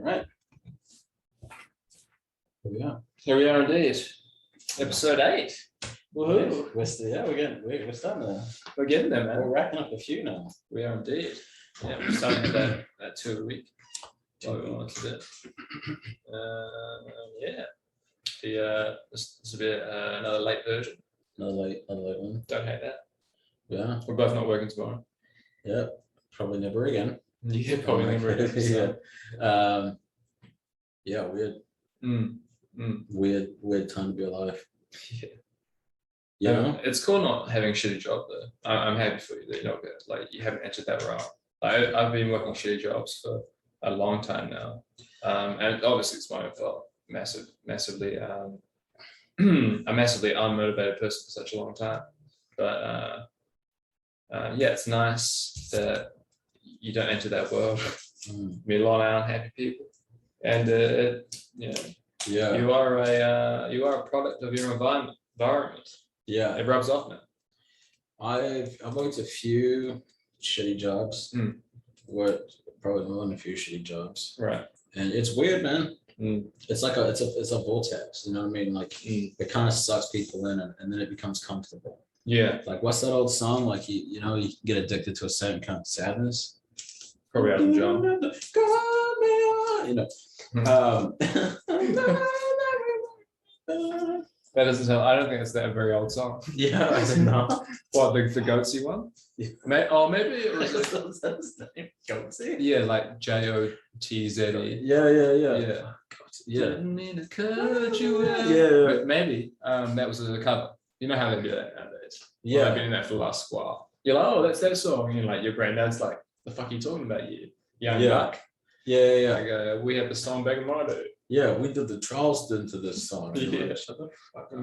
Right. Here we are. Here we are indeed. Episode 8. Woohoo. We're starting there. We're getting there, We're man. racking up a few now. We are indeed. Yeah, we're starting at that 2 a week. What we want to do. Yeah. This will be another late version. Another late one. Don't hate that. Yeah. We're both not working tomorrow. Yeah. Probably never again. Yeah, probably never again. So. Yeah. Weird. Weird time to be alive. Yeah. You know? It's cool not having a shitty job though. I'm happy for you that you don't get you haven't entered that route. I've been working shitty jobs for a long time now, and obviously it's my own fault. Massively. I'm a massively unmotivated person for such a long time, but yeah, it's nice that you don't enter that world. Meet a lot of unhappy people, and Yeah. you are a product of your environment. Yeah. It rubs off, man. I've worked a few shitty jobs. Worked probably more than a few shitty jobs. Right. And it's weird, man. It's like it's a vortex, you know what I mean? Like it kind of sucks people in and then it becomes comfortable. Yeah. Like what's that old song? Like you know, you get addicted to a certain kind of sadness. Probably Elton John. You know. That doesn't sound. I don't think it's that very old song. Yeah, I don't know. What, the Goatsy one? Yeah. Maybe it was. Goatsy? Yeah, like Jotze. Yeah. Yeah. Didn't mean to cut you out. Yeah. But maybe that was a cover. You know how they do that nowadays. Yeah. Well, I've been in that for the last while. You're like, oh, that's that song. And like your granddad's like, the fuck are you talking about, you young buck? Yeah. Like, we had the song back in my day. Yeah, we did the Charleston to this song. Yeah. Like, shut the fuck up.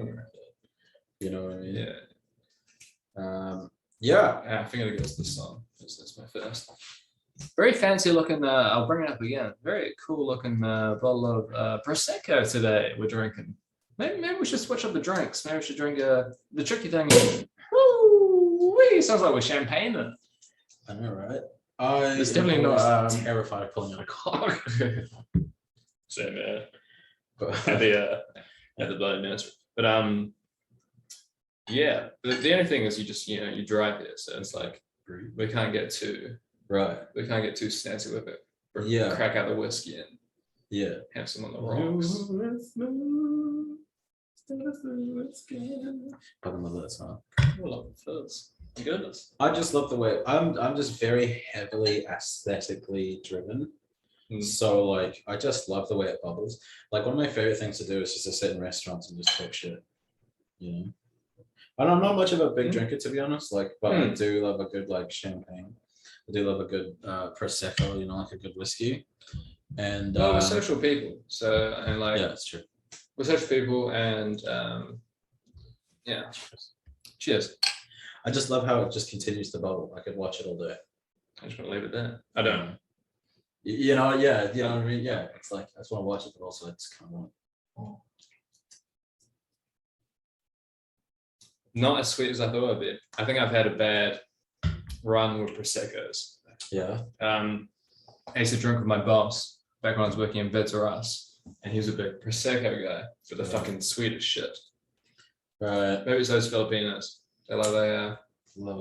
You know what I mean? Yeah. Yeah. I think it goes this song. That's my first. Very fancy looking. I'll bring it up again. Very cool looking bottle of prosecco today. We're drinking. Maybe we should switch up the drinks. Maybe we should drink the tricky thing. Woo-wee, sounds like we're champagne. I know, right? It's definitely not terrified of pulling out a cock. Same man. At the bloody nursery. But yeah. The only thing is you drive here, so it's like we can't get too snazzy with it. Yeah. Crack out the whiskey and have some on the rocks. I love that song. I love it first. Goodness. I just love the way I'm just very heavily aesthetically driven. So like I just love the way it bubbles. Like one of my favorite things to do is just to sit in restaurants and just talk shit. You know? And I'm not much of a big drinker, to be honest. Like, but I do love a good like champagne. I do love a good prosecco, you know, like a good whiskey. And we're social people. So and like yeah, that's true. We're social people and yeah. Cheers. I just love how it just continues to bubble. I could watch it all day. I just want to leave it there. I don't. You know what I mean? Yeah, it's like I just want to watch it, but also it's kind of want. Not as sweet as I thought it would be. I think I've had a bad run with Prosecco's. Yeah. I used to drink with my boss back when I was working in Vids or Us, and he was a big Prosecco guy for the fucking sweetest shit. Right. Maybe it's those Filipinos. They love a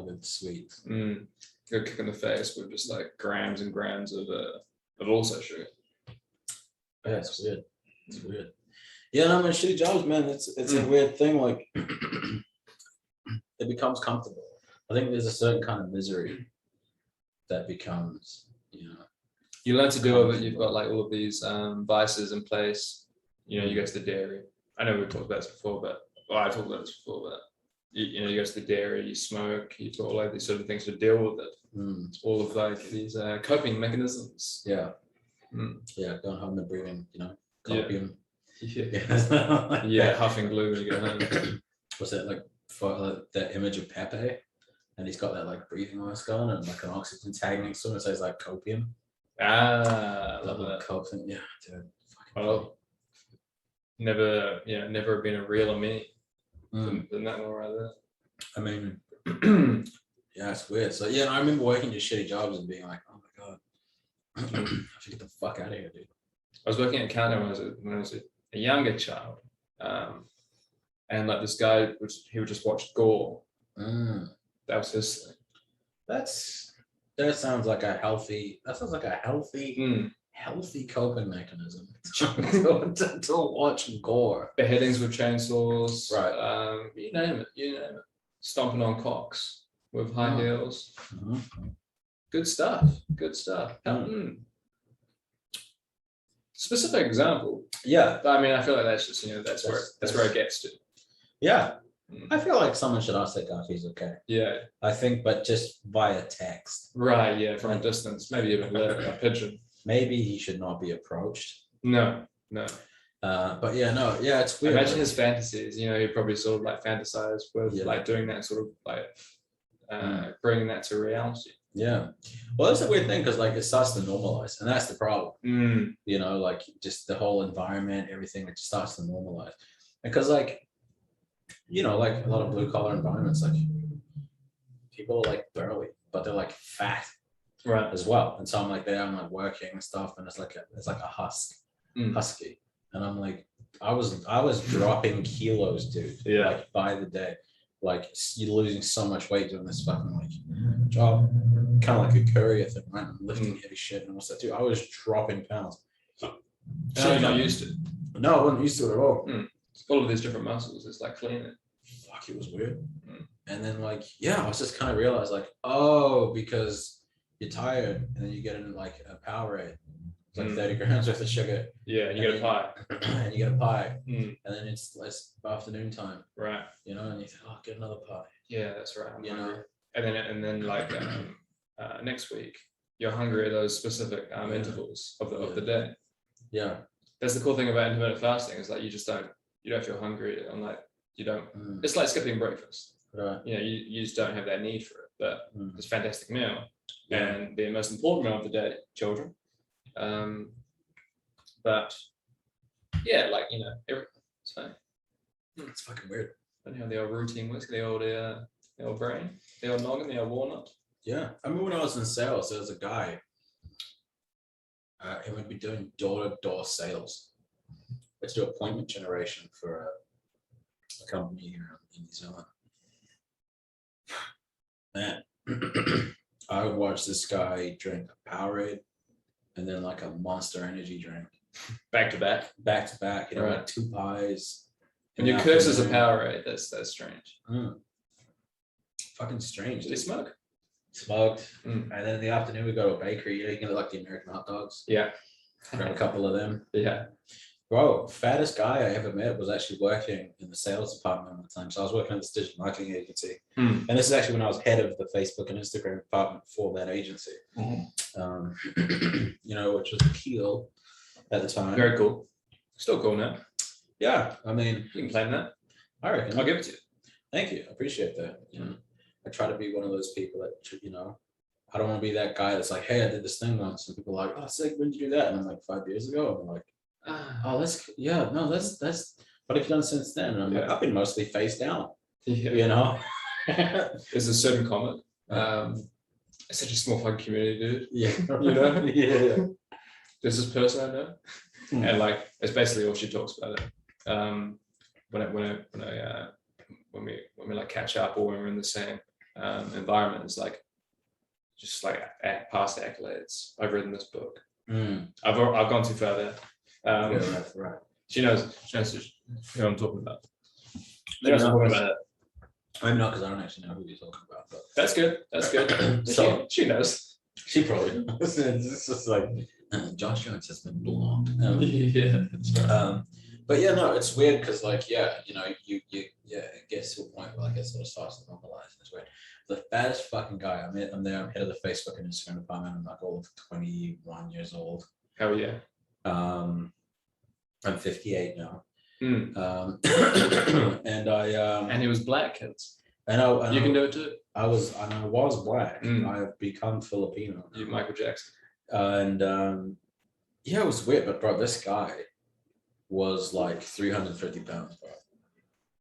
good sweet. Good kick in the face with just like grams and grams of also sugar. Yeah, it's weird. It's weird. Yeah, no, man, shitty jobs, man. It's a weird thing. Like it becomes comfortable. I think there's a certain kind of misery that becomes, you know. You learn to deal with it. You've got like all of these vices in place. You know, you go to the dairy. I know we've talked about this before, I talked about this before, but you go to the dairy, you smoke, you do all like these sort of things to deal with it. It's all of like these coping mechanisms. Yeah. Yeah, going home and breathing, you know, copium. Yeah, huffing glue when you go home. Was that like for that image of Pepe? And he's got that like breathing mask on and like an oxygen tag next to him. It says like copium. I love that. Copium. Yeah, dude. Well, never been a realer me than that one right there. I mean, yeah, it's weird. So yeah, I remember working just shitty jobs and being like, oh my god, I have to get the fuck out of here, dude. I was working at Canada when I was a younger child, and like this guy he would just watch gore. That was his thing. That sounds like a healthy. Healthy coping mechanism to watch gore. Beheadings with chainsaws, Right? You name it. Stomping on cocks with high heels. Good stuff. Specific example. Yeah, I mean, I feel like that's just that's where it gets to. Yeah, I feel like someone should ask that guy if he's okay. Yeah, I think, but just via text. Right. Yeah, from a distance, maybe even a pigeon. Maybe he should not be approached. No. But yeah, it's weird. Imagine his fantasies. He probably sort of like fantasize with like doing that sort of like bringing that to reality. Yeah. Well, that's a weird thing because like it starts to normalize, and that's the problem. Like just the whole environment, everything, it just starts to normalize. Because like, like a lot of blue collar environments, like people are like burly, but they're like fat, right, as well. And so I'm like there, I'm like working and stuff, and it's like a husky, and I'm like, I was dropping kilos, dude. Yeah. Like by the day, like you're losing so much weight doing this fucking like job, kind of like a courier thing, right? I'm lifting heavy shit and what's that too. I was dropping pounds. So you're not used to it. No, I wasn't used to it at all. All of these different muscles, it's like cleaning. Fuck, it was weird. And then like, yeah, I was just kind of realized like, oh, because you're tired and then you get in like a Powerade. It's like 30 grams worth of sugar. Yeah, and you get a pie. And you get a pie. And then it's afternoon time. Right. And you think, oh, get another pie. Yeah, that's right. And then like next week, you're hungry at those specific intervals of the day. Yeah. That's the cool thing about intermittent fasting is like you don't feel hungry and like you don't. It's like skipping breakfast. Right. You just don't have that need for it. But it's a fantastic meal, and the most important meal of the day, children. But yeah, like it's fine. It's fucking weird. But the old routine works, the old brain, the old noggin, the old walnut. Yeah, I remember when I was in sales, there was a guy. He would be doing door-to-door sales. Let's do appointment generation for a company here in New Zealand. Man, I would watch this guy drink a Powerade and then like a Monster Energy drink. Back to back. Right. Like 2 pies. And your curse is a Powerade. That's strange. Fucking strange. Did he smoke? Smoked. And then in the afternoon we go to a bakery. You get like the American hot dogs. Yeah. Grab a couple of them. Yeah. Bro, fattest guy I ever met was actually working in the sales department at the time. So I was working at this digital marketing agency. And this is actually when I was head of the Facebook and Instagram department for that agency. Which was Keel at the time. Very cool. Still cool now. Yeah. I mean, you can claim that. I reckon. I'll give it to you. Thank you. I appreciate that. I try to be one of those people that, I don't want to be that guy that's like, hey, I did this thing once. And people are like, oh, sick, when did you do that? And I'm like, 5 years ago. And I'm like, oh, that's what have you done since then? And I'm like, I've been mostly face down. There's a certain comment. It's such a small fucking community, dude. Yeah. There's this person I know, and like it's basically all she talks about it. When we like catch up or when we're in the same environment, it's like just like past accolades. I've written this book. I've gone too far there. Right. She knows who I'm talking about. I'm not, because I don't actually know who you're talking about. But that's good. So she knows. She probably knows. It's just like Josh Jones has been blocked. But yeah, no, it's weird because like you it gets to a point where like it sort of starts to normalize. It's weird. The fattest fucking guy I'm head of the Facebook and Instagram department. I'm like all of 21 years old. Hell yeah. I'm 58 now. And he was black, kids. I know. You can do it too. I was black. I have become Filipino. You Michael Jackson. And it was weird, but bro, this guy was like 350 pounds, bro.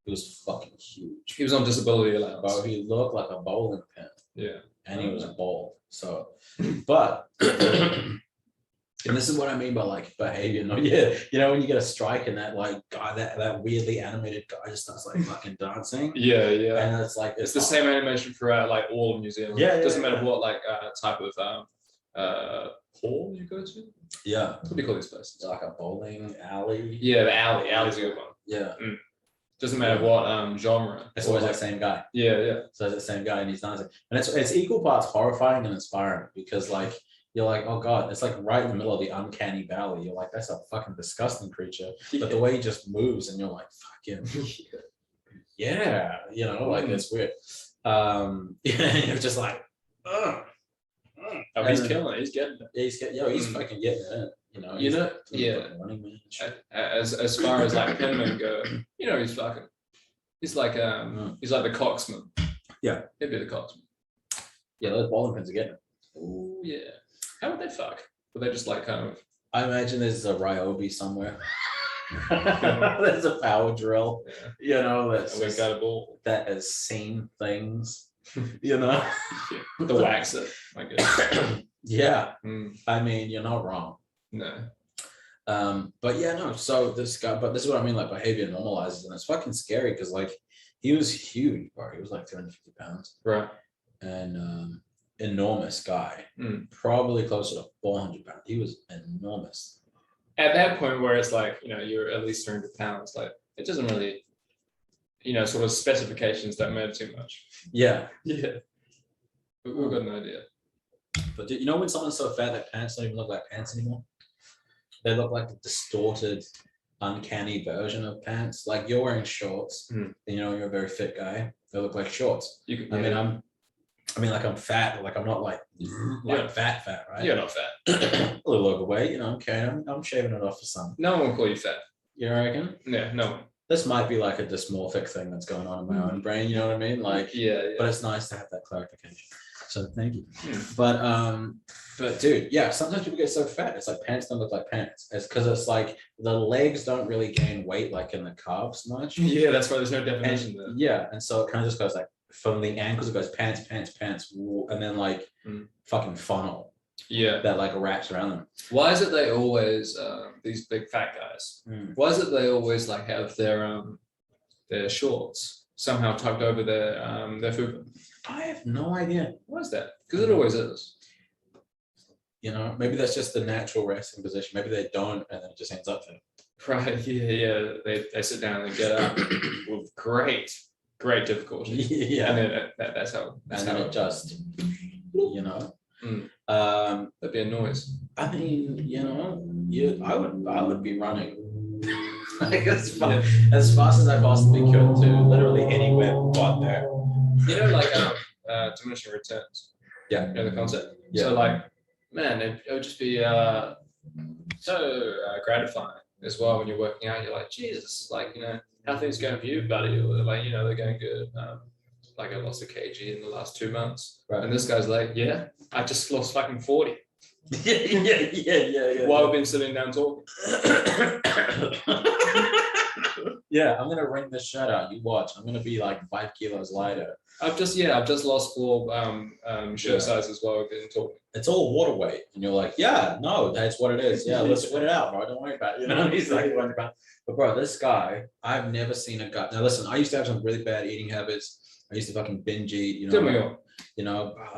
He was fucking huge. He was on disability allowance. Bro, he looked like a bowling pin. Yeah. And he was bald. So, but And this is what I mean by like behavior. No, yeah, you know when you get a strike and that like guy, that weirdly animated guy just starts like fucking dancing. Yeah, And it's like it's the same animation throughout like all of New Zealand. Yeah, doesn't matter what like type of hall you go to. Yeah, what do you call these places? Like a bowling alley. Yeah, the alley's a good one. Yeah. Doesn't matter what genre. It's always that same guy. Yeah. So it's the same guy and he's dancing. And it's equal parts horrifying and inspiring because like you're like, oh God, it's like right in the middle of the uncanny valley. You're like, that's a fucking disgusting creature. But the way he just moves and you're like, fucking yeah, you know, like it's weird. You're just like, oh, he's killing it. He's getting it. He's fucking getting it. Running man. As far as like Penman go, he's like the coxman. Yeah, he'd be the coxman. Yeah, those bowling pins are getting it. Oh yeah. How would they fuck? Would they just like kind of? I imagine there's a Ryobi somewhere. There's a power drill. Yeah. That has seen things. The waxer, I guess. Yeah. I mean, you're not wrong. No. But yeah, no. So this guy, but this is what I mean, like behavior normalizes, and it's fucking scary because like he was huge, bro. He was like 250 pounds. Right. And enormous guy. Probably closer to 400 pounds. He was enormous. At that point where it's like, you're at least 300 pounds, like it doesn't really, sort of specifications don't matter too much. Yeah. Yeah. We've got an idea. But you know when someone's so fat that pants don't even look like pants anymore? They look like a distorted, uncanny version of pants. Like you're wearing shorts, and you're a very fit guy. They look like shorts. I'm fat, but like I'm not like fat, right? You're not fat. A little overweight, okay. I'm shaving it off for some. No one will call you fat. You reckon? Yeah, no one. This might be like a dysmorphic thing that's going on in my own brain, you know what I mean? Like, yeah. But it's nice to have that clarification. So thank you. But dude, yeah, sometimes people get so fat, it's like pants don't look like pants. It's because it's like the legs don't really gain weight like in the calves much. Yeah, that's why there's no definition there. Yeah, and so it kind of just goes like from the ankles, it goes pants, and then like fucking funnel. Yeah, that like wraps around them. Why is it they always these big fat guys? Why is it they always like have their shorts somehow tucked over their fupa? I have no idea. Why is that? Because it always is. Maybe that's just the natural resting position. Maybe they don't, and then it just ends up there. Right. Yeah. They sit down and get up with great difficulty. Yeah. And then that's how. It just. That'd be a noise. I mean, I would be running like as fast as I possibly could to literally anywhere but there. Like diminishing returns. Yeah. The concept. Yeah. So like, man, it would just be so gratifying as well when you're working out. You're like, Jesus, like how things going for you, buddy? Or like they're going good. Like I lost a kg in the last 2 months, right. And this guy's like, yeah, I just lost fucking 40. Yeah. While I've been sitting down talking. Yeah, I'm gonna ring this shirt out. You watch. I'm gonna be like 5 kilos lighter. I've just lost 4 shirt sizes while I've been talking. It's all water weight, and you're like, yeah, no, that's what it is. Yeah, let's sweat it out, bro. Don't worry about it. He's like, worried about. But bro, this guy, I've never seen a guy. Now listen, I used to have some really bad eating habits. I used to fucking binge eat. I'd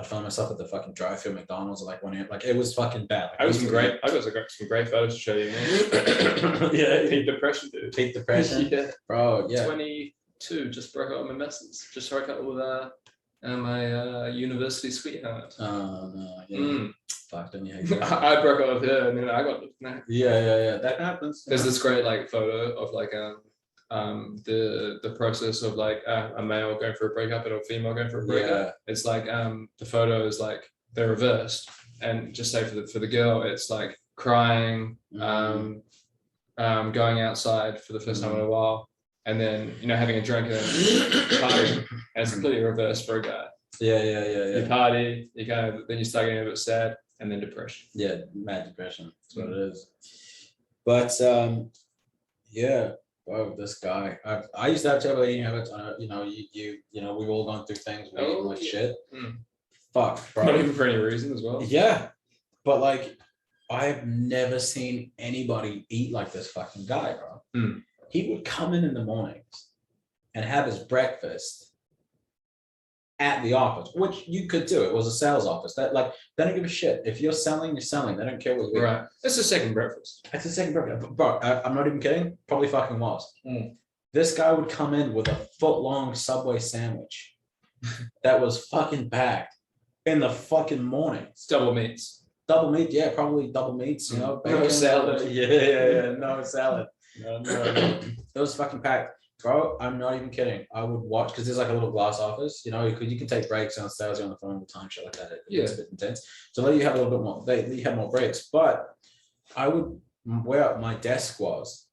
find myself at the fucking drive-thru McDonald's at like 1 a.m. Like it was fucking bad. Like, I got some great photos to show you, man. Yeah, peak depression, dude. Peak depression, yeah, bro. Yeah, 22. Just broke up with my missus. Just broke up with my university sweetheart. Oh no, yeah. Fuck, don't you hate that? I broke up with her, and then I got Yeah. That happens. There's this great like photo of like the process of like a male going for a breakup and a female going for a breakup. Yeah. It's like the photo is like they're reversed, and just say for the girl it's like crying, going outside for the first time in a while, and then having a drink and then partying, and it's completely reversed for a guy. Yeah. You party, you then you start getting a bit sad, and then depression. Yeah, mad depression. That's what it is. But yeah. Oh, this guy! I used to have terrible eating habits. We've all gone through things. We're eating shit. Fuck, bro. Not even for any reason as well. Yeah, but like, I've never seen anybody eat like this fucking guy, bro. He would come in the mornings and have his breakfast at the office, which you could do. It was a sales office. That like they don't give a shit. If you're selling, you're selling. They don't care what you eat. Right. It's a second breakfast. It's a second breakfast. Bro, I'm not even kidding. Probably fucking was. This guy would come in with a foot-long Subway sandwich that was fucking packed in the fucking mornings. Double meats. Double meat, yeah, probably double meats, you know. No salad. Yeah, no salad. No. It was fucking packed. Bro, I'm not even kidding. I would watch, because there's like a little glass office, you know, you can take breaks on sales, you're on the phone all the time, shit like that. It's a bit intense. So let you have a little bit more, you have more breaks. But I would, where my desk was,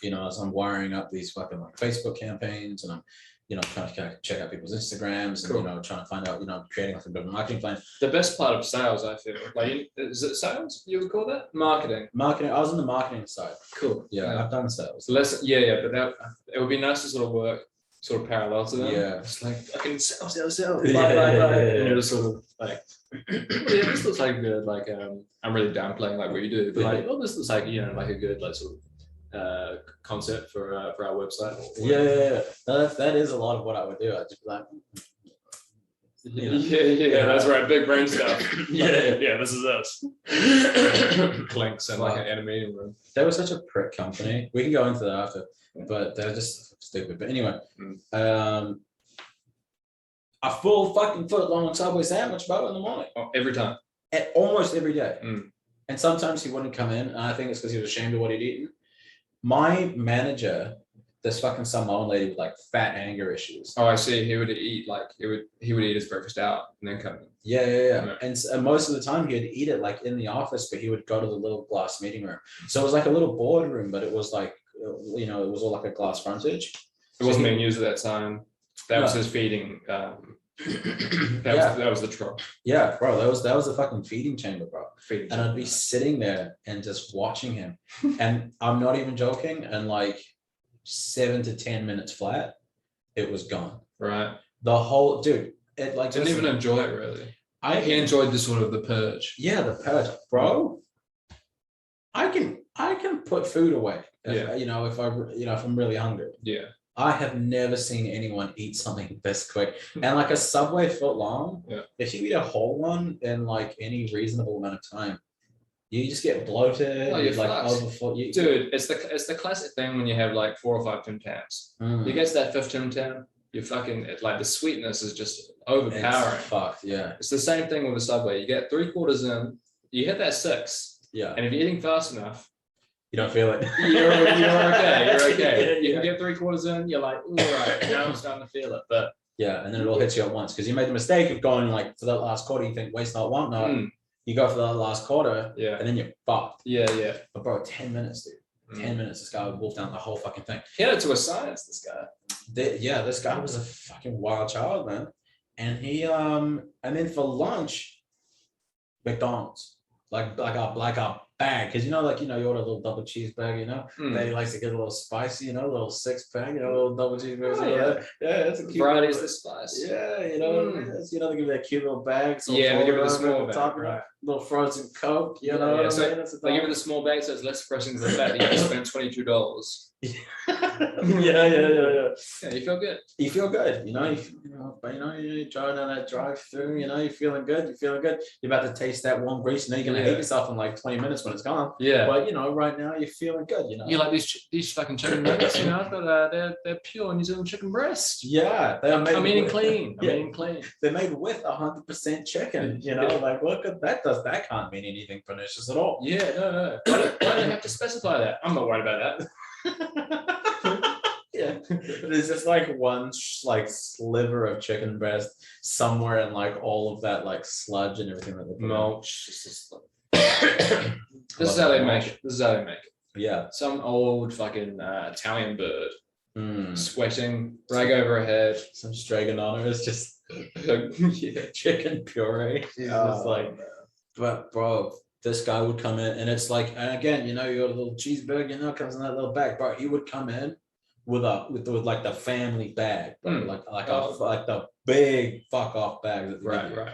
you know, as I'm wiring up these fucking like Facebook campaigns, and I'm, you know, trying to check out people's Instagrams, and, you know, trying to find out, you know, creating like a bit of a marketing plan. The best part of sales, I feel, like, is it sales you would call that? Marketing. I was on the marketing side. Cool. Yeah. I've done sales. But it would be nice to sort of work sort of parallel to them. Yeah. It's like, I can sell. And you're just sort of like, this looks like good. Like, I'm really downplaying like what you do, but like, this looks like, you know, like a good, like sort of concept for our website. That is a lot of what I would do. I just like, that's right, big brain stuff. This is us. Clinks and like an animating room. They were such a prick company. We can go into that after, but they're just stupid. But anyway, a full fucking foot long Subway sandwich, bro, in the morning. Every time. Almost every day. And sometimes he wouldn't come in, and I think it's because he was ashamed of what he'd eaten. My manager, this fucking Samoan lady with like fat anger issues. Oh, I see. He would eat his breakfast out and then come in. Yeah. And most of the time he'd eat it like in the office, but he would go to the little glass meeting room. So it was like a little boardroom, but it was like, you know, it was all like a glass frontage. It wasn't being used at that time. That was his feeding. That was the trough. Yeah, bro, that was the fucking feeding chamber, bro. And I'd be sitting there and just watching him, and I'm not even joking. And like 7 to 10 minutes flat, it was gone. Right. The whole dude, it like didn't even enjoy it really. He enjoyed the sort of the purge. Yeah, the purge, bro. I can put food away. You know, if I'm really hungry. Yeah. I have never seen anyone eat something this quick. And like a Subway foot long, if you eat a whole one in like any reasonable amount of time, you just get bloated. You're like overfull. Dude, it's the classic thing when you have like 4 or 5 Tim Tams. You get to that 5th Tim Tam, you fucking, like the sweetness is just overpowering. It's fucked, yeah. It's the same thing with the Subway. You get 3/4 in, you hit that 6. Yeah. And if you're eating fast enough, you don't feel it. You're okay. You're okay. You can get 3/4 in. You're like, all right, now I'm starting to feel it. But yeah, and then it all hits you at once because you made the mistake of going like for that last quarter. You think waste not, want not. You go for that last quarter, and then you're fucked. Yeah. But bro, 10 minutes, dude. 10 minutes. This guy would wolf down the whole fucking thing. He had it to a science. This guy. This guy was a fucking wild child, man. And he and then for lunch, McDonald's, like a bag, because you order a little double cheeseburger, you know. Then he likes to get a little spicy, a little 6-pack, a little double cheeseburger. That's a cute variety's the spice. Yeah, they give you that cute little bag. So they give it the small bag, right. Little frozen Coke, you know. What I mean? They give it the small bag, so it's less pressing to the fact that you spend $22. Yeah. Yeah, you feel good. You feel good, you're driving down that drive-through, you're feeling good. You're about to taste that warm grease, and then you're gonna hate yourself in like 20 minutes when it's gone. Yeah. But right now you're feeling good, You like these fucking chicken nuggets, but they're pure New Zealand chicken breast. Yeah. I'm eating clean. They're made with 100% chicken, like look at that. That can't mean anything pernicious at all. Yeah, no. Why do they have to specify that? I'm not worried about that. Yeah, there's just like one like sliver of chicken breast somewhere in like all of that like sludge and everything that they mulch. This is how they make it. Yeah, some old fucking Italian bird sweating, rag over her head. Some Straganono is just chicken puree. She's just like, but bro, this guy would come in and it's like, and again, you got a little cheeseburger, comes in that little bag, bro. He would come in with like the family bag, bro. like the big fuck off bag. Right.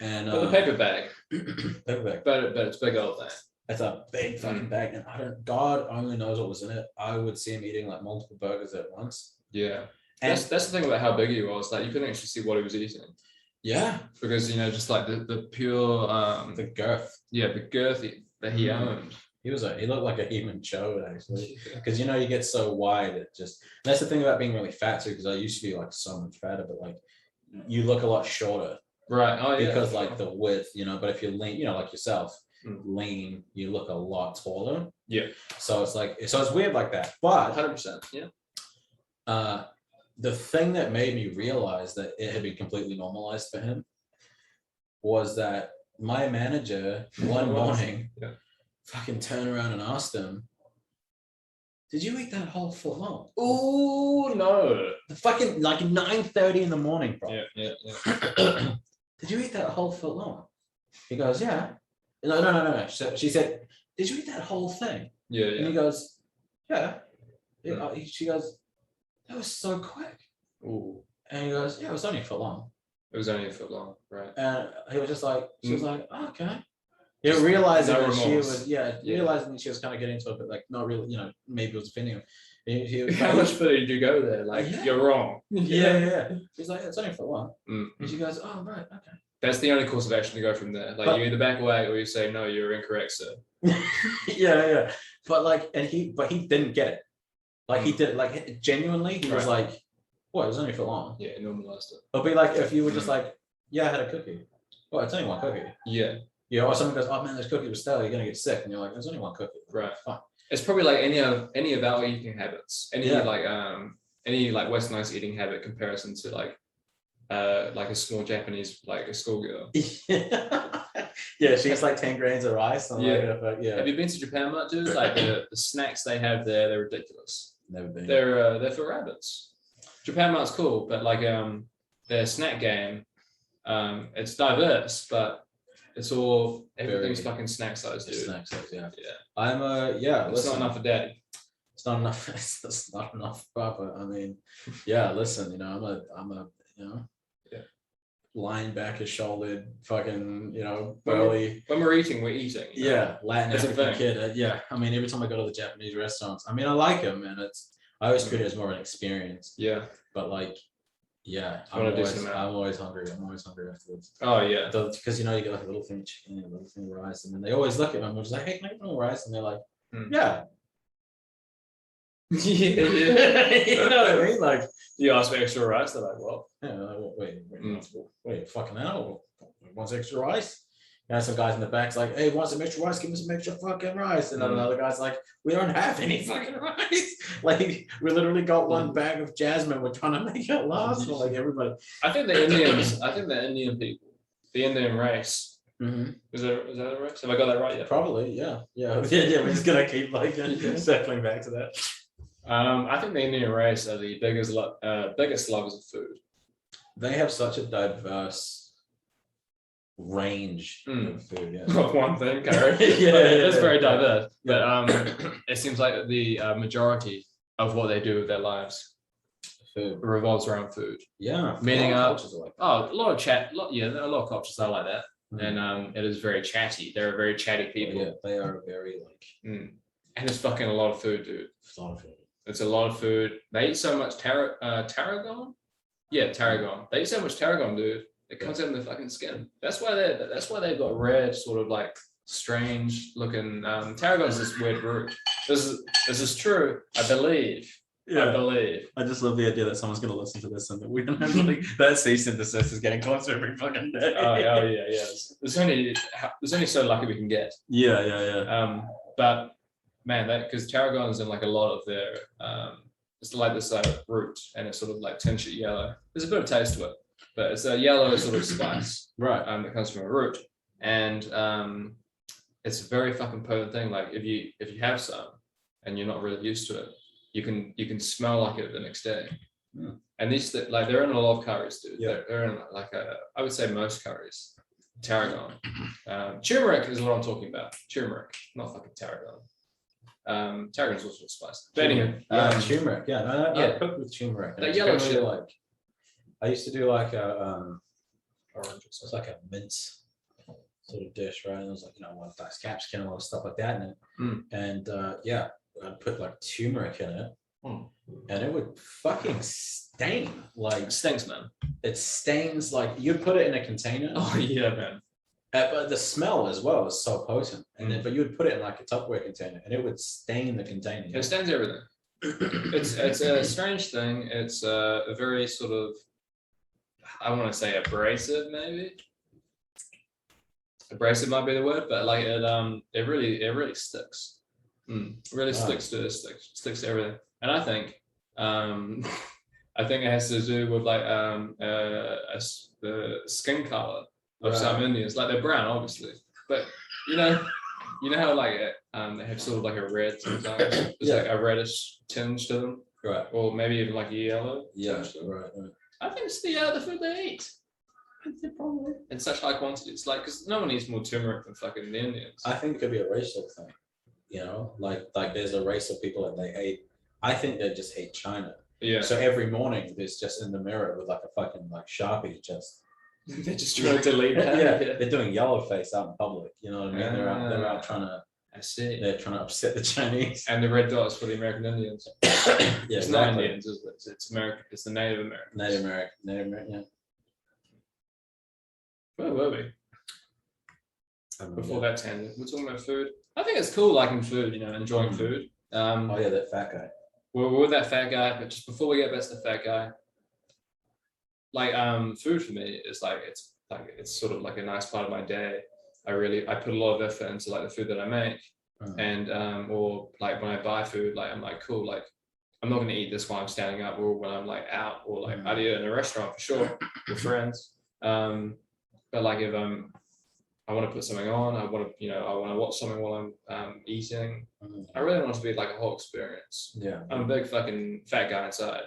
And But the paper bag, paper bag. but it's big old thing. It's a big fucking bag, and God only knows what was in it. I would see him eating like multiple burgers at once. Yeah, and that's the thing about how big he was. Like you couldn't actually see what he was eating. Yeah, because just like the pure the girth. Yeah, the girth that he owned. He looked like a human chode actually, because you get so wide. That's the thing about being really fat too. Because I used to be like so much fatter, but like you look a lot shorter, right? Oh yeah, because like the width, But if you're lean, like yourself, lean, you look a lot taller. Yeah. So it's weird like that, but 100%. Yeah. The thing that made me realize that it had been completely normalized for him was that my manager one morning fucking turned around and asked him, "Did you eat that whole foot long?" Oh no! The fucking like 9:30 in the morning, bro. Yeah. Did you eat that whole foot long? He goes, "Yeah." No. She said, "Did you eat that whole thing?" Yeah. And he goes, "Yeah." She goes, "That was so quick." Ooh. And he goes, "Yeah, it was only a foot long." It was only a foot long, right? And he was just like, she was like, oh, "Okay." Realizing that she was, realizing that she was kind of getting into it, but like not really, maybe it was offending him. How much further did you go there? Like, you're wrong. Yeah. He's like, "It's only a foot long." Mm-hmm. And she goes, "Oh, right, okay." That's the only course of action to go from there. Like, you either back away or you say, "No, you're incorrect, sir." Yeah. But he didn't get it. Like he did it, like genuinely, he was like, "What? It was only a foot long." Yeah, normalized it. It'll be like if you were just like, "Yeah, I had a cookie." "Well, it's only one cookie." Yeah. Or someone goes, "Oh man, this cookie was stale. You're gonna get sick," and you're like, "There's only one cookie." Right. Fine. It's probably like any of our eating habits, any westernized eating habit comparison to like a small Japanese, like a schoolgirl. Yeah, she gets like 10 grains of rice. And yeah. Have you been to Japan much, dude? Like the snacks they have there, they're ridiculous. Never been. They're for rabbits. Japan Mart's cool, but like their snack game, it's diverse, but it's all everything's fucking snack size, dude. Snack size, yeah. Yeah. It's not enough for daddy. It's not enough. It's not enough, Papa. I mean, yeah. Listen, I'm a linebacker shouldered fucking burly. When we're eating, we're eating. Yeah, Latin African kid. Yeah, I mean, every time I go to the Japanese restaurants, I mean, I like them, and I always treat it as more of an experience. Yeah. But like, yeah, I'm always hungry. I'm always hungry afterwards. Oh yeah. Because you get like a little thing of chicken, a little thing of rice, and then they always look at me and we're just like, "Hey, can I get more rice?" And they're like, "Yeah." Yeah. You know what I mean? Like, you ask for extra rice, they're like, "Well, wait, fucking hell, wants extra rice?" Some guys in the back's like, "Hey, want some extra rice? Give me some extra fucking rice." And then another guy's like, "We don't have any fucking rice." Like, we literally got one bag of jasmine. We're trying to make it last for like everybody. I think the Indian people, the Indian race. Mm-hmm. Is that a race? Have I got that right yet? Probably, yeah. We're just gonna keep like circling back to that. I think the Indian race are the biggest lovers of food. They have such a diverse range of food. Yeah. One thing, Gary. It's very diverse. But it seems like the majority of what they do with their lives revolves around food. Yeah. Meaning, a lot of chat. There are a lot of cultures that are like that, and it is very chatty. They're very chatty people. Yeah, they are very like. And it's fucking a lot of food, dude. It's a lot of food. It's a lot of food. They eat so much tarragon. Yeah, tarragon. They eat so much tarragon, dude. It comes out in the fucking skin. That's why they've got red, sort of like strange looking. Tarragon is this weird root. This is true, I believe. Yeah. I believe. I just love the idea that someone's going to listen to this and that we don't have like that C synthesis is getting closer every fucking day. Oh yeah. There's only so lucky we can get. Yeah. But man, because tarragon is in like a lot of their it's like this root, and it's sort of like tinged yellow. There's a bit of taste to it, but it's a yellow sort of spice, right? That comes from a root, and it's a very fucking potent thing. Like if you have some and you're not really used to it, you can smell like it the next day. And these they're in a lot of curries, dude. Yeah. They're in I would say most curries. Tarragon, turmeric is what I'm talking about. Turmeric, not fucking tarragon. Tarragon is also a spice. But anyway, turmeric. I cooked with turmeric. That yellow shit. I used to do like a orange. So it's like a mince sort of dish, right? And it was like, a lot of diced capsicum, a lot of stuff like that in it. And yeah, I'd put like turmeric in it, and it would fucking stain. Like It stinks, man. it stains. Like you'd put it in a container. Oh yeah, man. But the smell as well was so potent. And then, but you would put it in like a Tupperware container, and it would stain the container. It stains everything. It's a strange thing. It's a very sort of, I want to say abrasive, maybe. Abrasive might be the word, but like it really sticks. Really sticks to everything. And I think it has to do with like the skin color of some Indians. Like they're brown, obviously, but you know how like they have sort of like a red sometimes. There's like a reddish tinge to them, right? Or maybe even like a yellow. Yeah, right. I think it's the food they eat. Probably in such high quantities, like because no one eats more turmeric than fucking the Indians. I think it could be a racial thing, like there's a race of people that they hate. I think they just hate China. Yeah. So every morning there's just in the mirror with like a fucking like Sharpie just. They're just trying to delete that. Yeah, they're doing yellow face out in public. You know what I mean? They're out trying to. I see. They're trying to upset the Chinese. And the red dots for the American Indians. Yeah, it's not Indians, is it? It's American. It's the Native Americans. Native American. Yeah. Where were we? Before that tangent, we're talking about food. I think it's cool liking food, enjoying food. Oh yeah, that fat guy. We're with that fat guy, but just before we get back to the fat guy, like food for me is like it's sort of like a nice part of my day. I put a lot of effort into like the food that I make, and or like when I buy food, like I'm like cool, like I'm not gonna eat this while I'm standing up or when I'm like out or like I'd eat it in a restaurant for sure with friends. But like if I want to put something on, I want to watch something while I'm eating. I really want it to be like a whole experience. Yeah. I'm a big fucking fat guy inside,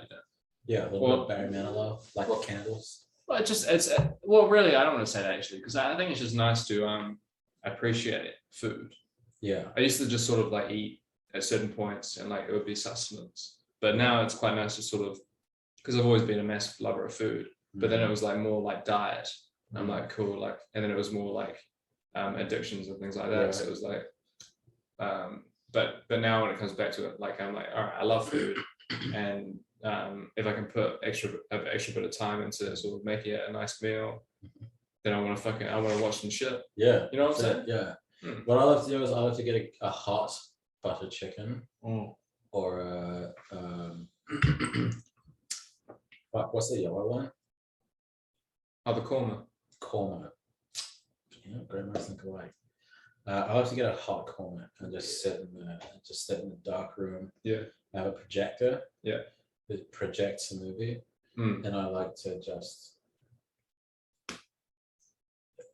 Yeah, a little bit Barry Manilow, like the candles. Well, really, I don't want to say that actually, because I think it's just nice to appreciate food. Yeah. I used to just sort of like eat at certain points and like it would be sustenance. But now it's quite nice to sort of, because I've always been a massive lover of food, but then it was like more like diet. I'm like, cool, like, and then it was more like addictions and things like that. Yeah. So it was like, but now when it comes back to it, like I'm like, all right, I love food, and if I can put extra bit of time into sort of making it a nice meal, then I want to watch some shit. Yeah, you know what I'm saying? Yeah. What I love to do is I love to get a hot butter chicken or a what's the yellow one? Oh, the korma. Korma. Grandma's think alike. I love to get a hot korma and just sit in the dark room. Yeah. I have a projector. Yeah. It projects a movie, and I like to just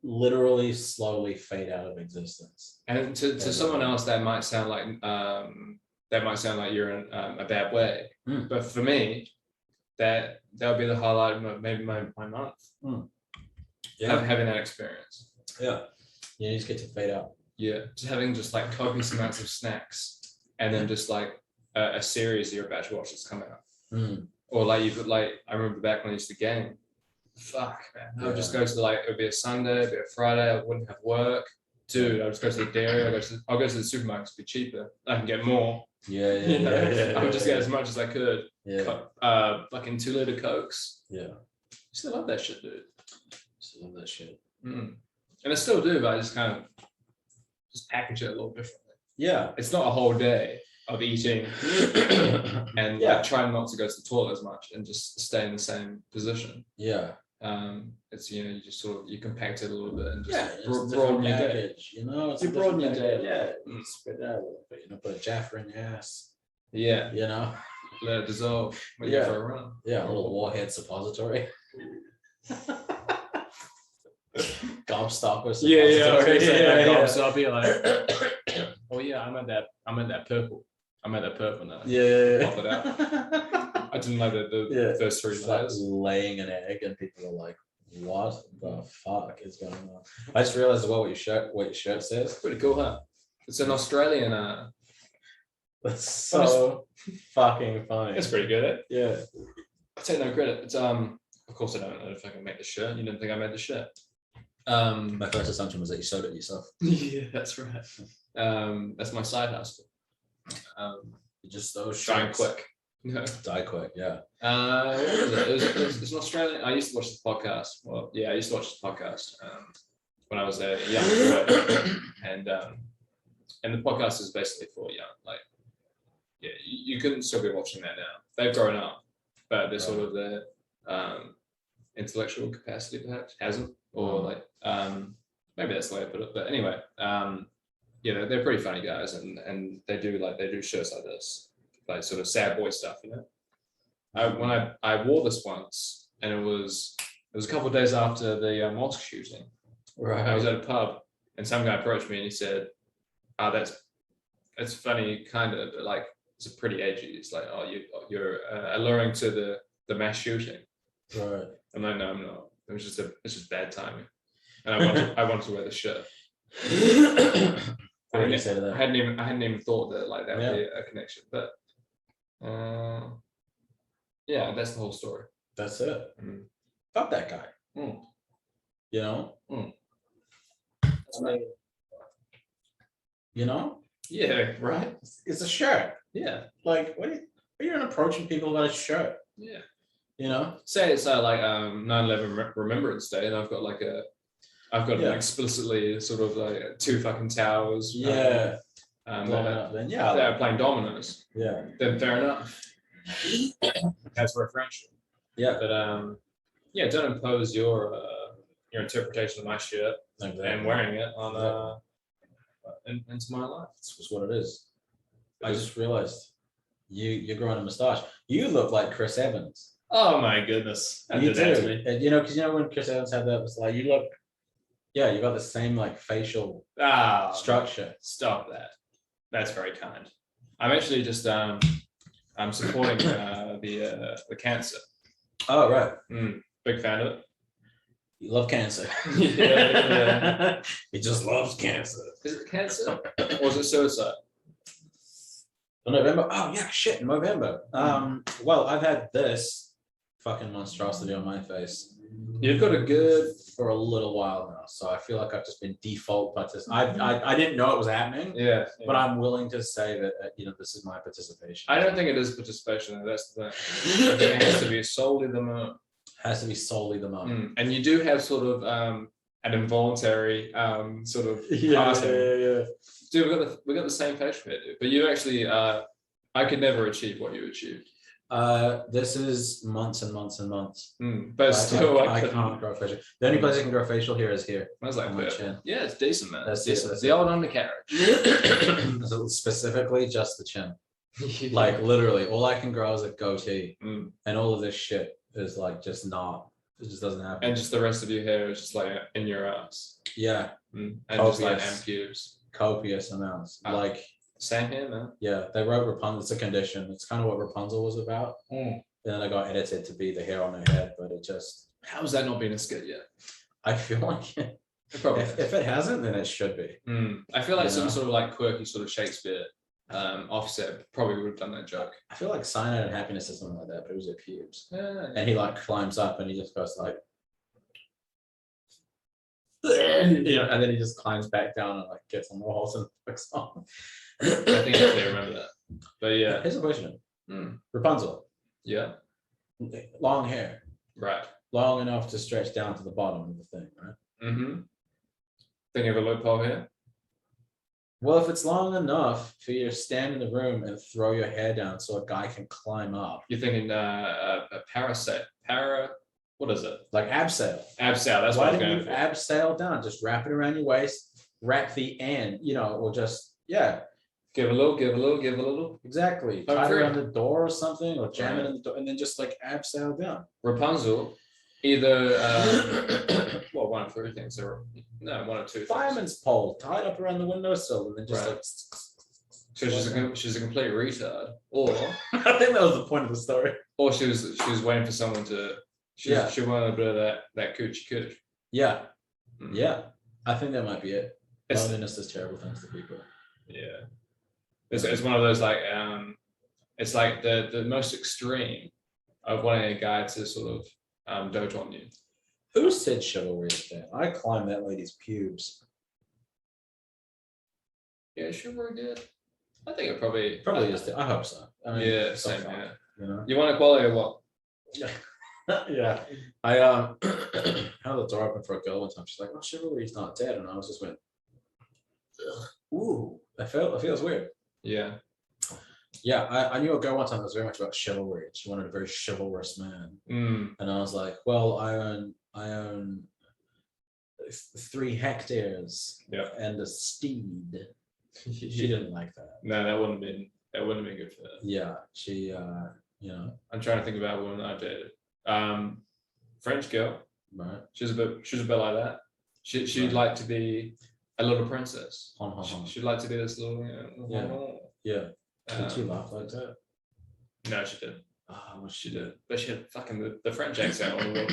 literally slowly fade out of existence. And to someone else, that might sound like you're in a bad way, but for me, that would be the highlight of maybe my month. Yeah, having that experience. Yeah, you just get to fade out. Yeah, just having like copious amounts of snacks, and then just like a series you're about to watch that's coming up. Or like I remember back when I used to game. Fuck, man. I would just go to it would be a Sunday, it'd be a Friday, I wouldn't have work. Dude, I'll just go to the dairy, I'll go to the supermarket, it'd be cheaper. I can get more. Yeah. I would just get as much as I could. Yeah. Fucking 2-liter Cokes. Yeah. I still love that shit, dude. Still love that shit. And I still do, but I just kind of just package it a little differently. Yeah. It's not a whole day of eating and like trying not to go to the toilet as much and just stay in the same position. Yeah. It's you just sort of you compact it a little bit and just broaden your day. You broaden your day. Yeah. Spread that a little bit. Put a Jaffa in your ass. Yeah. Let it dissolve when you go for a run. Yeah, a little warhead suppository. Gobstopper. Yeah. So I'll be like, oh yeah, I'm at that purple. I'm at that purple now. Yeah. Pop it out. I didn't know the first 3 layers. Laying an egg, and people are like, "What the fuck is going on?" I just realized what your shirt says. Pretty cool, huh? It's an Australian. That's so fucking funny. It's pretty good, eh? Yeah. I take no credit. It's Of course, I don't know if I can make the shirt. You didn't think I made the shirt. My first assumption was that you sewed it yourself. Yeah, that's right. That's my side hustle. Just those Trying shirts. quick. No. Die quick, yeah. What was it? It's an Australian. I used to watch the podcast. Well, yeah, I used to watch the podcast when I was a young boy, and the podcast is basically for young. Like, yeah, you couldn't still be watching that now. They've grown up, but they're sort of the intellectual capacity perhaps hasn't, or like maybe that's the way I put it. But anyway, yeah, they're pretty funny guys, and they do shows like this, like sort of sad boy stuff, you know. When I wore this once, and it was a couple of days after the mosque shooting. Right. I was at a pub, and some guy approached me and he said, that's funny, kind of, but like it's pretty edgy. It's like, oh, you're alluring to the mass shooting. Right. I'm like, no, I'm not. It's just bad timing. And I wanted to wear the shirt. What did you say to that? I hadn't even thought that like that would be a connection, but yeah, that's the whole story. That's it. Fuck that guy. You know. That's right. You know. Yeah. Right. It's a shirt. Yeah. Like, what are you approaching people about a shirt? Yeah. You know. Say it's like 9/11 Remembrance Day, and I've got an explicitly sort of like two fucking towers. Yeah. Then yeah, they're playing dominoes. Yeah. Then fair enough. That's referential. Yeah. But yeah, don't impose your interpretation of my shirt and wearing it on into my life. That's just what it is. I just realized you're growing a mustache. You look like Chris Evans. Oh my goodness. You do. And, because when Chris Evans had that, it was like, you look, yeah, you got the same like facial structure. Stop that. That's very kind. I'm actually just I'm supporting the cancer. Oh right. Big fan of it. You love cancer. Yeah. He just loves cancer. Is it cancer or is it suicide? November. Oh yeah, shit, November. Well, I've had this fucking monstrosity on my face. You've got a good for a little while now, so I feel like I've just been default participant. I didn't know it was happening. Yeah. But I'm willing to say that this is my participation. I don't think it is participation. That's the thing. I think it has to be solely the moment. Has to be solely the moment. And you do have sort of an involuntary sort of yeah. Dude, we got the same facial hair, dude. But you actually I could never achieve what you achieved. This is months and months and months. But still, I can't grow facial. The only place I can grow facial hair is here. I was like, yeah, it's decent, man. That's decent. That's the old undercarriage. So specifically, just the chin. Like literally, all I can grow is a goatee, and all of this shit is like just not. It just doesn't happen. And just the rest of your hair is just like in your ass. Yeah. And just like pubes. Copious amounts. Like. Same here, man. Yeah, they wrote Rapunzel. It's a condition. It's kind of what Rapunzel was about. And then I got edited to be the hair on her head, but it just. How has that not been a skit yet? I feel like if it hasn't, then it should be. I feel like some sort of like quirky sort of Shakespeare offset probably would have done that joke. I feel like Cyanide and Happiness is something like that, but it was at pubes. Yeah. And he like climbs up and he just goes like. And then he just climbs back down and like gets on the walls and flicks on. I think I actually remember that. But yeah. Here's a question. Rapunzel. Yeah. Long hair. Right. Long enough to stretch down to the bottom of the thing, right? Think of a loophole here? Well, if it's long enough for you to stand in the room and throw your hair down so a guy can climb up. You're thinking a parasite. What is it? Like abseil. Abseil, that's Why what I was don't going you for. abseil down? Just wrap it around your waist, wrap the end, or just, Give a little. Exactly. I'm Tie it free. around the door or something, or jam it in the door, and then just like abseil down. Rapunzel, either, well, one of three things. One or two things. Fireman's pole tied up around the windowsill, and then just Right. So she's a complete retard, or I think that was the point of the story. or she was waiting for someone to. She wanted a bit of that coochie cooch. Yeah. Yeah. I think that might be it. Loneliness does terrible things to people. Yeah. It's one of those like it's like the most extreme of wanting a guy to sort of dote on you. Who said chivalry is dead? I climbed that lady's pubes. Yeah, chivalry did. I think it probably Is dead. I hope so. I mean, yeah, so same far, here. You know? You want equality or what? Yeah. I held the door open for a girl one time. She's like, "Oh, chivalry's not dead," and I was just went, ugh, "Ooh, it feels weird." Yeah. Yeah, I knew a girl one time that was very much about chivalry. She wanted a very chivalrous man, and I was like, "Well, I own 3 hectares, and a steed." She didn't like that. No, that wouldn't have been good for her. Yeah, she, you know. I'm trying to think about a woman I dated. French girl. Right. She was a bit like that. She'd like to be a little princess. She'd like to be this little. Yeah. Did she laugh like that? No, she didn't. Oh, well, she did. But she had fucking the French accent on the world.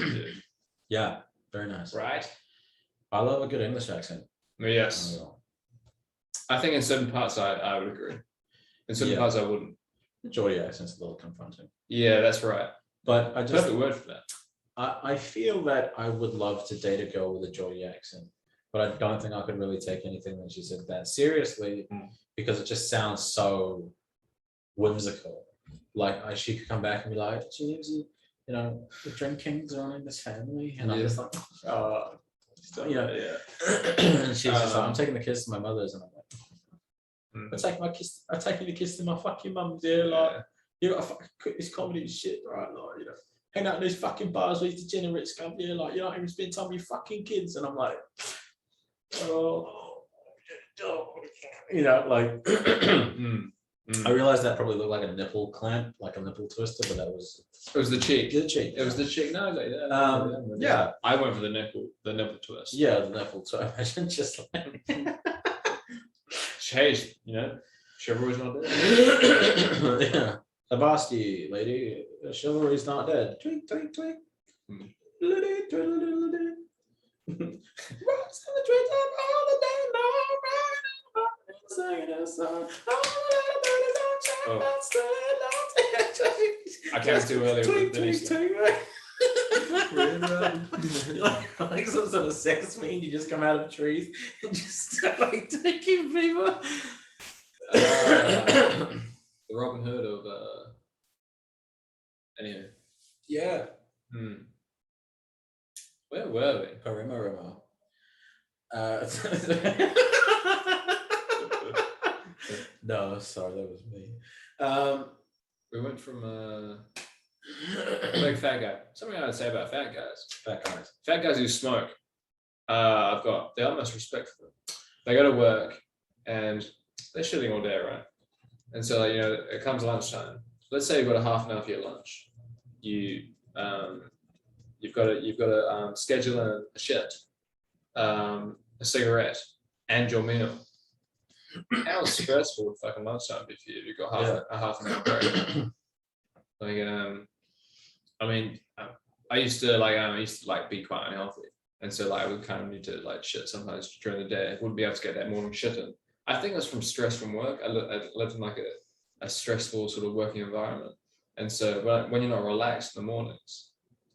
Yeah, very nice. Right. I love a good English accent. Yes. I think in certain parts I would agree. In certain parts I wouldn't. The Geordie accent's a little confronting. Yeah, that's right. But I just perfect word for that. I feel that I would love to date a girl with a Geordie accent, but I don't think I could really take anything that she said that seriously because it just sounds so whimsical. Like she could come back and be like, "James, you know, the drinking's running this family," and I'm just like, "Oh, and she's just like, "I'm taking the kids to my mother's," and I'm like, I'm taking the kids to my fucking mum's. Yeah, like you gotta fucking quit this comedy shit, right? Like, you know, hang out in these fucking bars with these degenerates come here, like you don't even spend time with your fucking kids, and I'm like, oh, you know, like. I realized that probably looked like a nipple clamp, like a nipple twister, but it was the cheek. The cheek. It was the cheek. No, yeah. I went for the nipple twist. Yeah, the nipple twist. Imagine just like hey, you know, chivalry's not dead. Yeah. Avasti, lady, chivalry's not dead. Tweak, tweak, tweak. Rocks in the trees all the day long, singing a song. I can't do earlier. Like some sort of sex fiend, you just come out of trees and just start like taking people. The Robin Hood of anyway. Yeah. Where were we? Parima. No, sorry, that was me. We went from like fat guy. Something I would say about fat guys. Fat guys who smoke. I've got the utmost respect for them. They go to work and they're shitting all day, right? And so, like, you know, it comes lunchtime. Let's say you've got a half an hour for your lunch. You've got to schedule a shit, a cigarette, and your meal. How stressful would fucking lunchtime be for you? You've got a half an hour break. Like, I mean, I used to be quite unhealthy, and so like I would kind of need to like shit sometimes during the day. I wouldn't be able to get that morning shit in. I think that's from stress from work. I lived in like a stressful sort of working environment, and so when you're not relaxed in the mornings,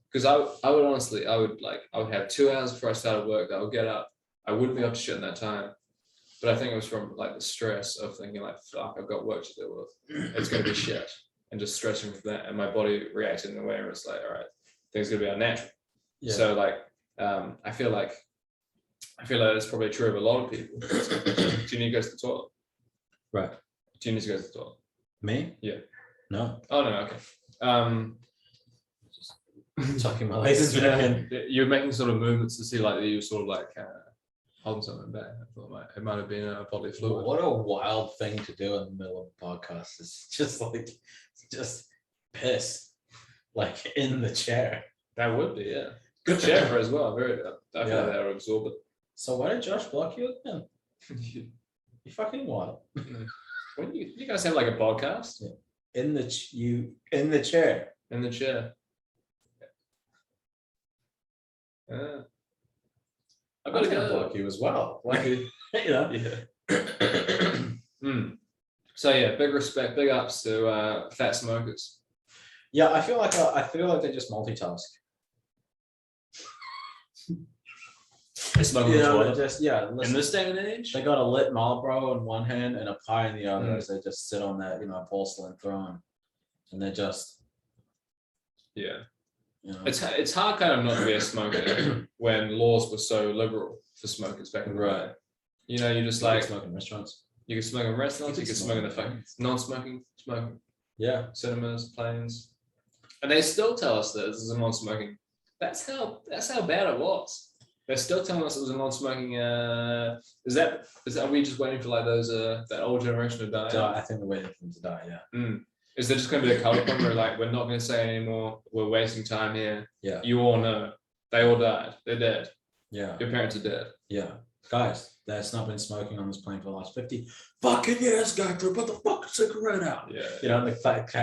because I would have 2 hours before I started work. I would get up. I wouldn't be able to shit in that time. But I think it was from like the stress of thinking like, fuck, I've got work to deal with. It's going to be shit. And just stressing from that. And my body reacted in a way where it's like, all right, things are going to be unnatural. Yeah. So like, I feel like that's probably true of a lot of people. Do you need to go to the toilet? Right. Do you need to go to the toilet? Me? Yeah. No. Oh, no, okay. Tucking my legs in. You're making sort of movements to see like you sort of like holding something back. I thought it might have been a bodily fluid. What a wild thing to do in the middle of a podcast. It's just piss like in the chair. That would be, yeah. Good chair for as well. Very. I feel like they are absorbent. So why did Josh block you again? You fucking wild. When you guys have like a podcast? Yeah. In the chair. In the chair. Yeah. I've got to block you as well. Like, you know. Yeah. So yeah, big respect, big ups to fat smokers. Yeah, I feel like they just multitask. They smoke on You the know, toilet. just In listen, this day and age, they got a lit Marlboro in one hand and a pie in the other Mm. as they just sit on that, porcelain throne, and they're just, yeah, you know, it's hard kind of not to be a smoker when laws were so liberal for smokers back in the Right. day. You know, you just like like smoking restaurants. you can smoke in restaurants, You you can can smoke in the smoke in fucking non-smoking, smoking Yeah, cinemas, planes, and they still tell us that this is a non-smoking. That's how bad it was. They're still telling us it was a non-smoking. Is that are we just waiting for like those that old generation to die? I think they're waiting for them to die. Yeah. Mm. Is there just going to be a color where like we're not going to say anymore? We're wasting time here. Yeah. You all know they all died. They're dead. Yeah. Your parents are dead. Yeah. Guys, that's not been smoking on this plane for the last 50 fucking years, guy. Put the fucking cigarette out. Yeah. And the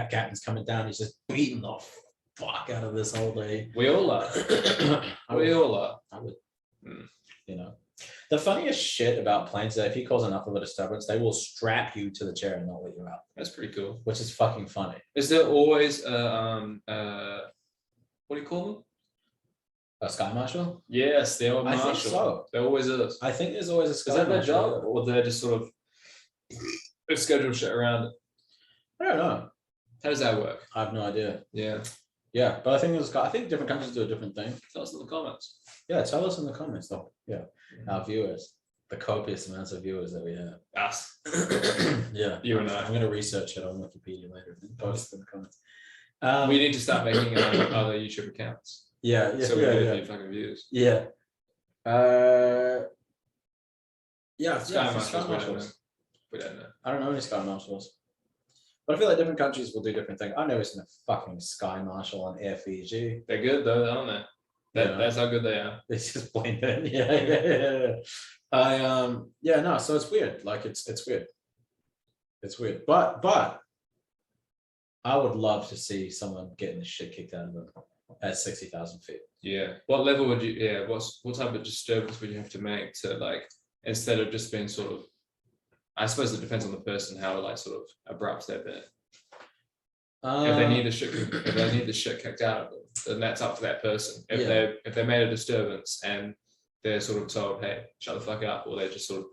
captain's coming down. He's just beating the fuck out of this old lady. We all are. We all are. I would. Mm. The funniest shit about planes is that if you cause enough of a disturbance, they will strap you to the chair and not let you out, That's pretty cool. which is fucking funny. Is there always what do you call them? A sky marshal? Yes, they're I marshal. think so. There always is. I think there's always a sky Is that their marshal. job, or they're just sort of they schedule shit around it? I don't know. How does that work? I have no idea. Yeah, Yeah, but I think I think different countries do a different thing. tell us in the comments. Yeah, tell us in the comments though. Yeah, our viewers, the copious amounts of viewers that we have. Us, Yeah, you and I'm I. gonna research it on Wikipedia later and post it in the comments. We need to start making other YouTube accounts. Yeah, So we get a few fucking views. Yeah. Sky for marshals, we don't know. We don't know. I don't know any sky marshals. But I feel like different countries will do different things. I've never seen a fucking sky marshal on Air Fiji. They're good though, aren't they? Yeah. That's how good they are. It's just plain dead. Yeah. No, so it's weird. Like it's weird. It's weird. But I would love to see someone getting the shit kicked out of them at 60,000 feet. Yeah. What level would you? Yeah. What type of disturbance would you have to make to like instead of just being sort of? I suppose it depends on the person how like sort of abrupt they've been. If they need the shit kicked out of them, then that's up to that person. If they made a disturbance and they're sort of told, hey, shut the fuck up, or they're just sort of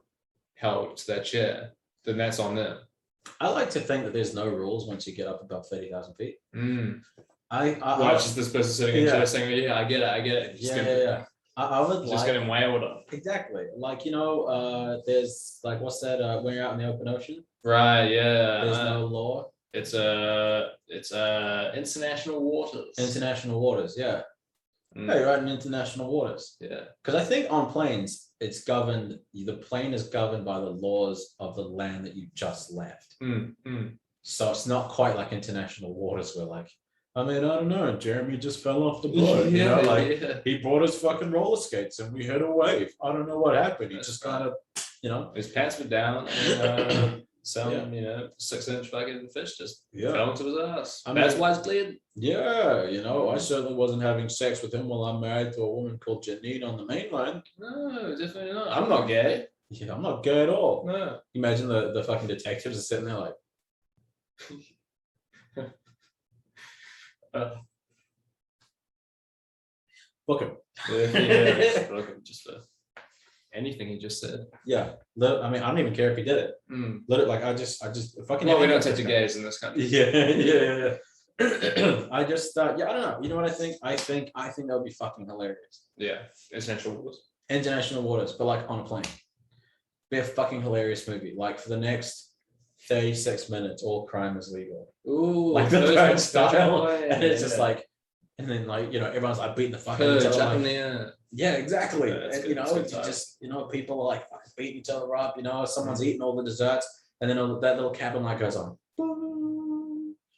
held to their chair, then that's on them. I like to think that there's no rules once you get up above 30,000 feet. Mm. I Watch just this person sitting in chair saying, yeah, I get it. Yeah. I would just getting wailed on. Exactly. Like, there's like, what's that when you're out in the open ocean? Right, yeah. There's no law. It's international waters. International waters, yeah. Yeah, you're out in international waters. Yeah. Because I think on planes, the plane is governed by the laws of the land that you just left. So it's not quite like international waters where like, I don't know, Jeremy just fell off the boat. He brought his fucking roller skates and we hit a wave. I don't know what happened. He just kind of, his pants were down and some 6-inch fucking fish just fell into his ass. That's why it's bleeding. Yeah, I certainly wasn't having sex with him while I'm married to a woman called Janine on the mainland. No, definitely not. I'm not gay. Yeah, I'm not gay at all. No. Imagine the fucking detectives are sitting there like, book him. Book him just for anything he just said. Yeah. I don't even care if he did it. Literally, like I just fucking. Well, we don't take the gays in this country. Yeah. I just I don't know. You know what I think? I think that would be fucking hilarious. Yeah. International waters. International waters, but like on a plane. Be a fucking hilarious movie. Like for the next 36 minutes, all crime is legal. Ooh, like the third style, and it's just like, and then like everyone's like beating the fuck out of each other. Up in Like, the air. yeah, exactly. Yeah, And, good, people are like fucking beating each other up. Someone's eating all the desserts, and then that little cabin light goes on.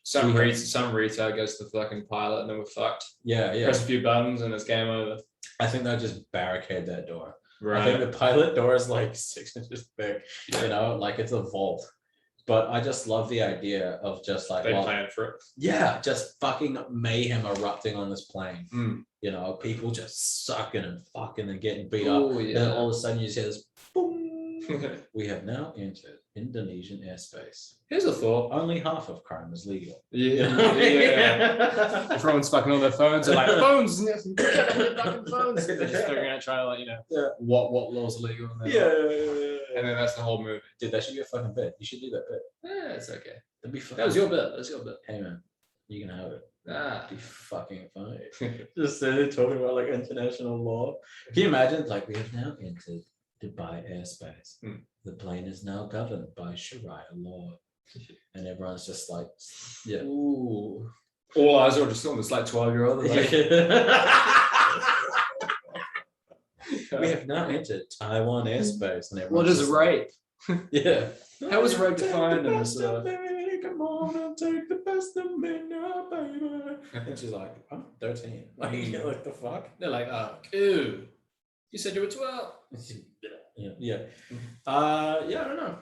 Some retard goes to the fucking pilot, and then we're fucked. Yeah. Press a few buttons, and it's game over. I think they'll just barricade that door. Right. I think the pilot door is like 6 inches thick. Like it's a vault. But I just love the idea of just like they planned for it. Yeah, just fucking mayhem erupting on this plane. Mm. People just sucking and fucking and getting beat up. Yeah. And then all of a sudden you just hear this boom. We have now entered Indonesian airspace. Here's a thought. Only half of crime is legal. Yeah. Everyone's fucking on their phones. They're like, phones, fucking phones. They're just figuring out, trying to what laws are legal. And and then that's the whole movie. Dude, that should be a fucking bit. You should do that bit. Yeah, it's okay. That'd be fun. That was your bit. That's your bit. Hey man, you can have it. Ah. That'd be fucking funny. Just talking about like international law. Can you imagine? Like, we have now entered Dubai airspace. The plane is now governed by Sharia law. And everyone's just like, yeah. Ooh. All eyes are just on this like 12-year-old. Like, we have now entered Taiwan airspace. And what is rape? Yeah. How is rape defined in this? Come on and take the best of me now, baby. And she's like, I'm 13. Like, what the fuck? They're like, oh, ew. You said you were 12. Yeah. I don't know.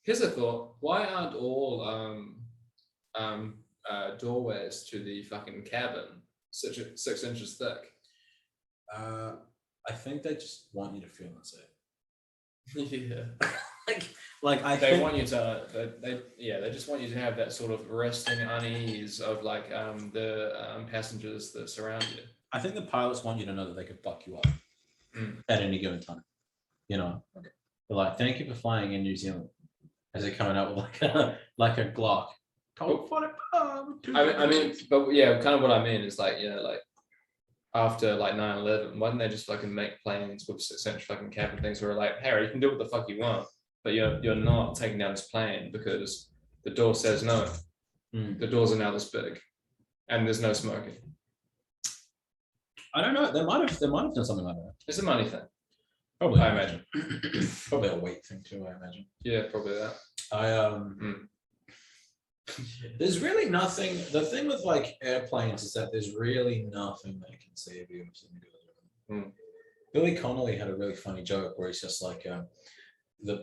Here's a thought. Why aren't all doorways to the fucking cabin 6 inches thick? I think they just want you to feel unsafe. Yeah. like I they think, want you to they just want you to have that sort of resting unease of like the passengers that surround you. I think the pilots want you to know that they could fuck you up at any given time. You know, they're like, thank you for flying in New Zealand. As they're coming out with like a Glock. I mean, but yeah, kind of what I mean is like, you know, like after like 9/11, why didn't they just fucking make planes with 6 inch fucking cabin things where like, Harry, you can do what the fuck you want, but you're not taking down this plane because the door says no. The doors are now this big, and there's no smoking. I don't know. They might have done something like that. It's a money thing. Probably, I imagine. Probably a weight thing too, I imagine. Yeah, probably that. There's really nothing. The thing with like airplanes is that there's really nothing that can save you if something goes wrong. Billy Connolly had a really funny joke where he's just like,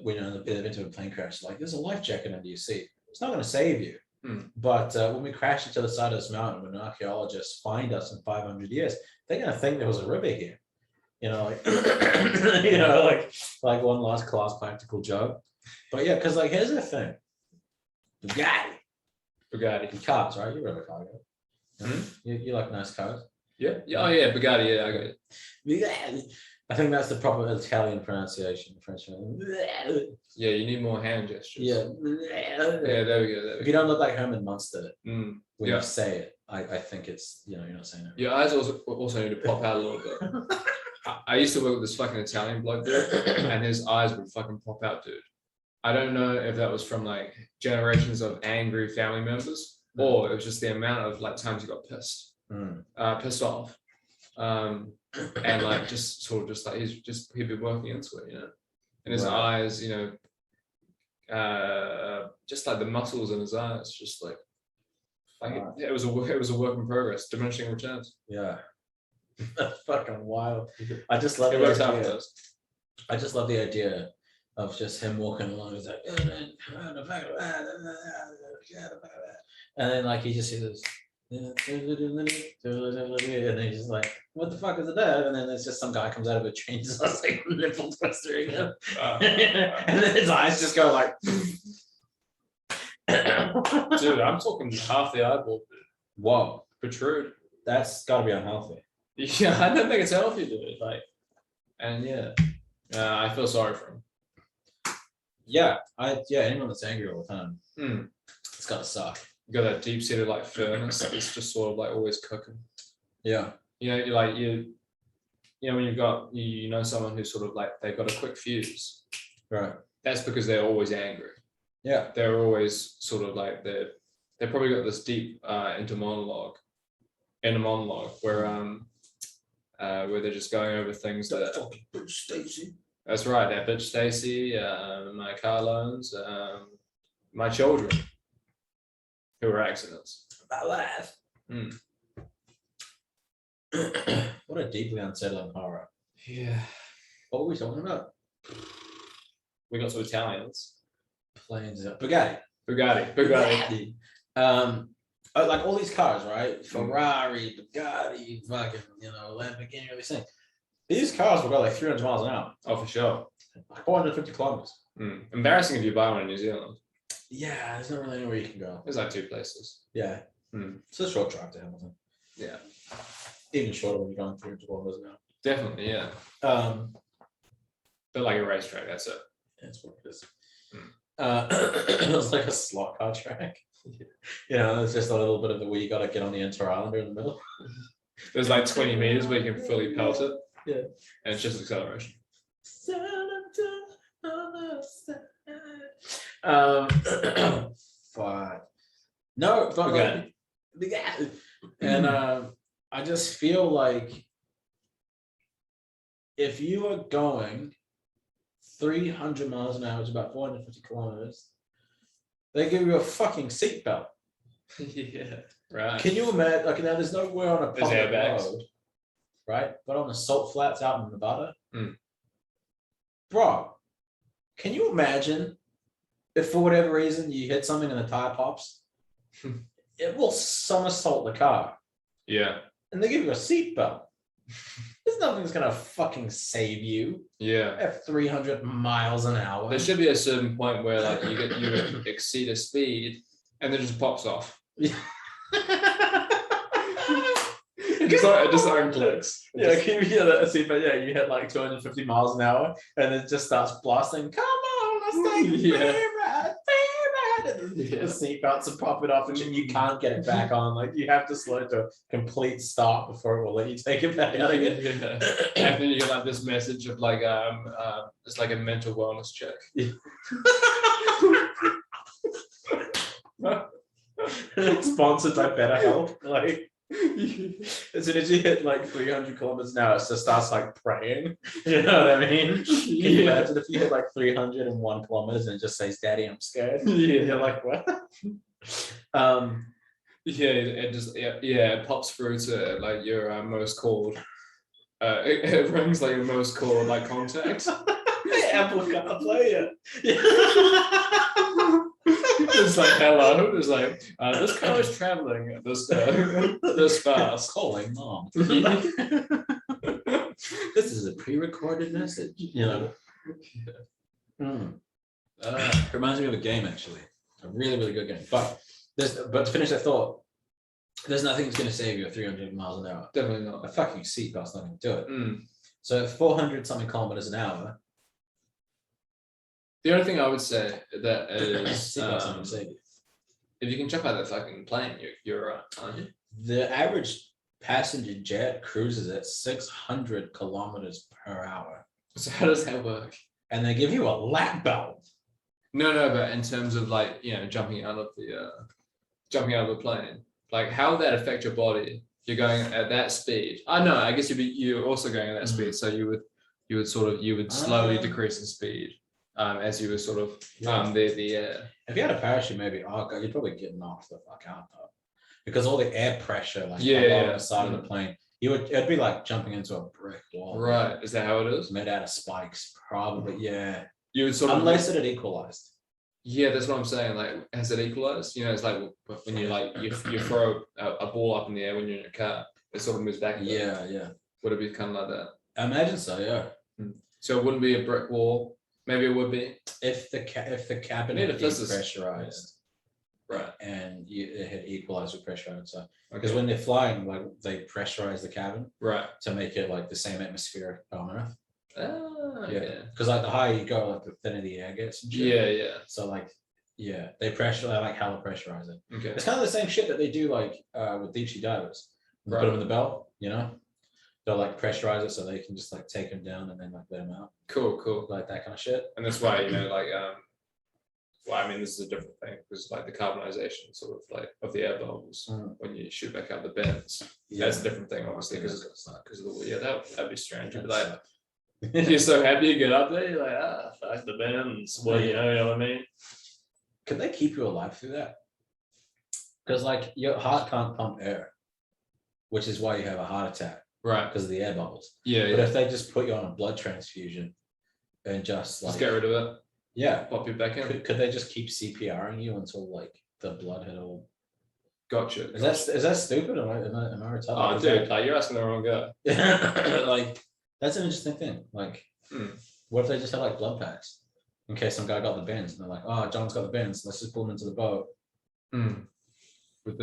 when you're into a plane crash, like there's a life jacket under your seat. It's not going to save you. But when we crash into the side of this mountain, when archaeologists find us in 500 years, they're going to think there was a river here. You know, like, like one last class practical joke. But yeah, because like here's the thing. Bugatti. Cars, right? You ride a car, right? You like nice cars? Yeah. Oh yeah, Bugatti. Yeah, I got it. Bugatti. I think that's the proper Italian pronunciation. French. Yeah, you need more hand gestures. Yeah. Yeah, there we go. If you don't look like Herman Munster when Yeah. you say it, I think it's, you're not saying it. Your eyes also need to pop out a little bit. I used to work with this fucking Italian bloke, dude, and his eyes would fucking pop out, dude. I don't know if that was from like generations of angry family members, or it was just the amount of like times he got pissed off, and like just sort of just like he'd be working into it, you know, and his eyes, you know, just like the muscles in his eyes, just like it was a work in progress, diminishing returns. Yeah. That's fucking wild. I just love the idea. I just love the idea of just him walking along. He's like, and then like he just sees this, and then he's just like, what the fuck is it there? And then there's just some guy comes out of a train, just like nipple twister again, and then his eyes just go like, dude, I'm talking half the eyeball. Whoa, protrude. That's got to be unhealthy. Yeah, I don't think it's healthy, dude. Like, and yeah, I feel sorry for him. Yeah, anyone that's angry all the time, it's gotta suck. You got that deep-seated like furnace that's just sort of like always cooking. Yeah, you know, you're like you know when you've got you know someone who's sort of like they've got a quick fuse, right? That's because they're always angry. Yeah, they're always sort of like they've probably got this deep inner monologue where they're just going over things that fucking bitch Stacy. That's right, that bitch Stacy, my car loans, my children who were accidents. My life. What a deeply unsettling horror. Yeah. What were we talking about? We got some Italians. Planes. Bugatti. Like all these cars, right? Ferrari, Bugatti, fucking, Lamborghini, all these things. These cars will go like 300 miles an hour, Oh, for sure. like 450 kilometers. Embarrassing if you buy one in New Zealand. Yeah, there's not really anywhere you can go. There's like 2 places. Yeah. It's a short drive to Hamilton. Yeah. Even shorter when you're going 300 kilometers an hour. Definitely, yeah. But like a racetrack, that's it. That's what it is. It was like a slot car track. You know, it's just a little bit of the where you got to get on the inter-islander in the middle. There's like 20 meters where you can fully pelt it. Yeah. And it's just acceleration. But no, but Okay. like, and I just feel like if you are going 300 miles an hour, which is about 450 kilometers, they give you a fucking seatbelt. Yeah, right. Can you imagine? Like, now there's nowhere on a There's public airbags. road, right? But on the salt flats out in Nevada, Mm. bro, can you imagine if for whatever reason you hit something and the tire pops? It will somersault the car, Yeah, and they give you a seatbelt. There's nothing that's gonna fucking save you yeah. at 300 miles an hour. There should be a certain point where like you exceed a speed and then it just pops off. Yeah. It just unclicks. Yeah, can you hear that seatbelt? Yeah, you hit like 250 miles an hour, and it just starts blasting. Come on, let's take Yeah. favorite. The seatbelts are popping off, and you can't get it back on. Like, you have to slow it to a complete stop before it will let you take it back out again. Yeah. And then you get like this message of like it's like a mental wellness check. It's sponsored by BetterHelp. Like, as soon as you hit like 300 kilometers an hour, it just starts like praying. You know what I mean? Can you imagine if you hit like 301 kilometers and it just says, "Daddy, I'm scared"? Yeah. You're like, what? Yeah, it just it pops through to like your most called. It rings like your most called like contact. Apple CarPlay. Yeah. It's like hello. It's like this car is traveling at this fast. Calling mom. This is a pre-recorded message. You know. Reminds me of a game, actually. A really, really good game. But to finish that thought, there's nothing that's going to save you at 300 miles an hour. Definitely not. A fucking seatbelt's not going to do it. Mm. So at 400 something kilometers an hour, The only thing I would say that is seatbelt's not going to save you. if you can jump out of that fucking plane, you're right, aren't you? The average passenger jet cruises at 600 kilometers per hour, So how does that work? and they give you a lap belt. No, but in terms of like jumping out of the plane, like how would that affect your body? You're going at that speed. I know. I guess you're also going at that speed, so you would slowly decrease in speed as you were sort of the air. If you had a parachute, maybe you'd probably get knocked the fuck out though, because all the air pressure, like along the side of the plane, it'd be like jumping into a brick wall. Right? Is that how it is? Made out of spikes, probably. Yeah. You would sort of Unless it had equalized. Yeah, that's what I'm saying. Like, has it equalized? It's like when you throw a ball up in the air when you're in a car, it sort of moves back. Yeah. Would it be kind of like that? I imagine so. Yeah. So it wouldn't be a brick wall. Maybe it would be If the cabin Need had a physicist. pressurized, right. and it had equalized with pressure outside. Because Okay. when they're flying, like they pressurize the cabin Right. to make it like the same atmosphere on Earth. Yeah. Because like the higher you go, like the thinner the air gets. And shit. Yeah. So like, yeah, they like hella pressurize it. Okay. It's kind of the same shit that they do like with deep sea divers. They put them in the belt, they'll like pressurize it so they can just like take them down and then like let them out. Cool. Like that kind of shit. And that's why this is a different thing because like the carbonization sort of like of the air bubbles when you shoot back out the bends. Yeah. That's a different thing, obviously, because of the that'd be strange. You'd be That's, like, you're so happy you get up there, you're like, fuck the bends. Well, you know what I mean? Can they keep you alive through that? Because like your heart can't pump air, which is why you have a heart attack. Right. Because of the air bubbles. Yeah. But if they just put you on a blood transfusion and just like get rid of it. Yeah. Pop you back in. Could they just keep CPRing you until like the blood had all? Gotcha. Is that stupid? Am I retarded? Oh, dude, like you're asking the wrong guy. Like, That's an interesting thing. Like, what if they just had like blood packs in case some guy got the bends and they're like, oh, John's got the bends. Let's just pull him into the boat. With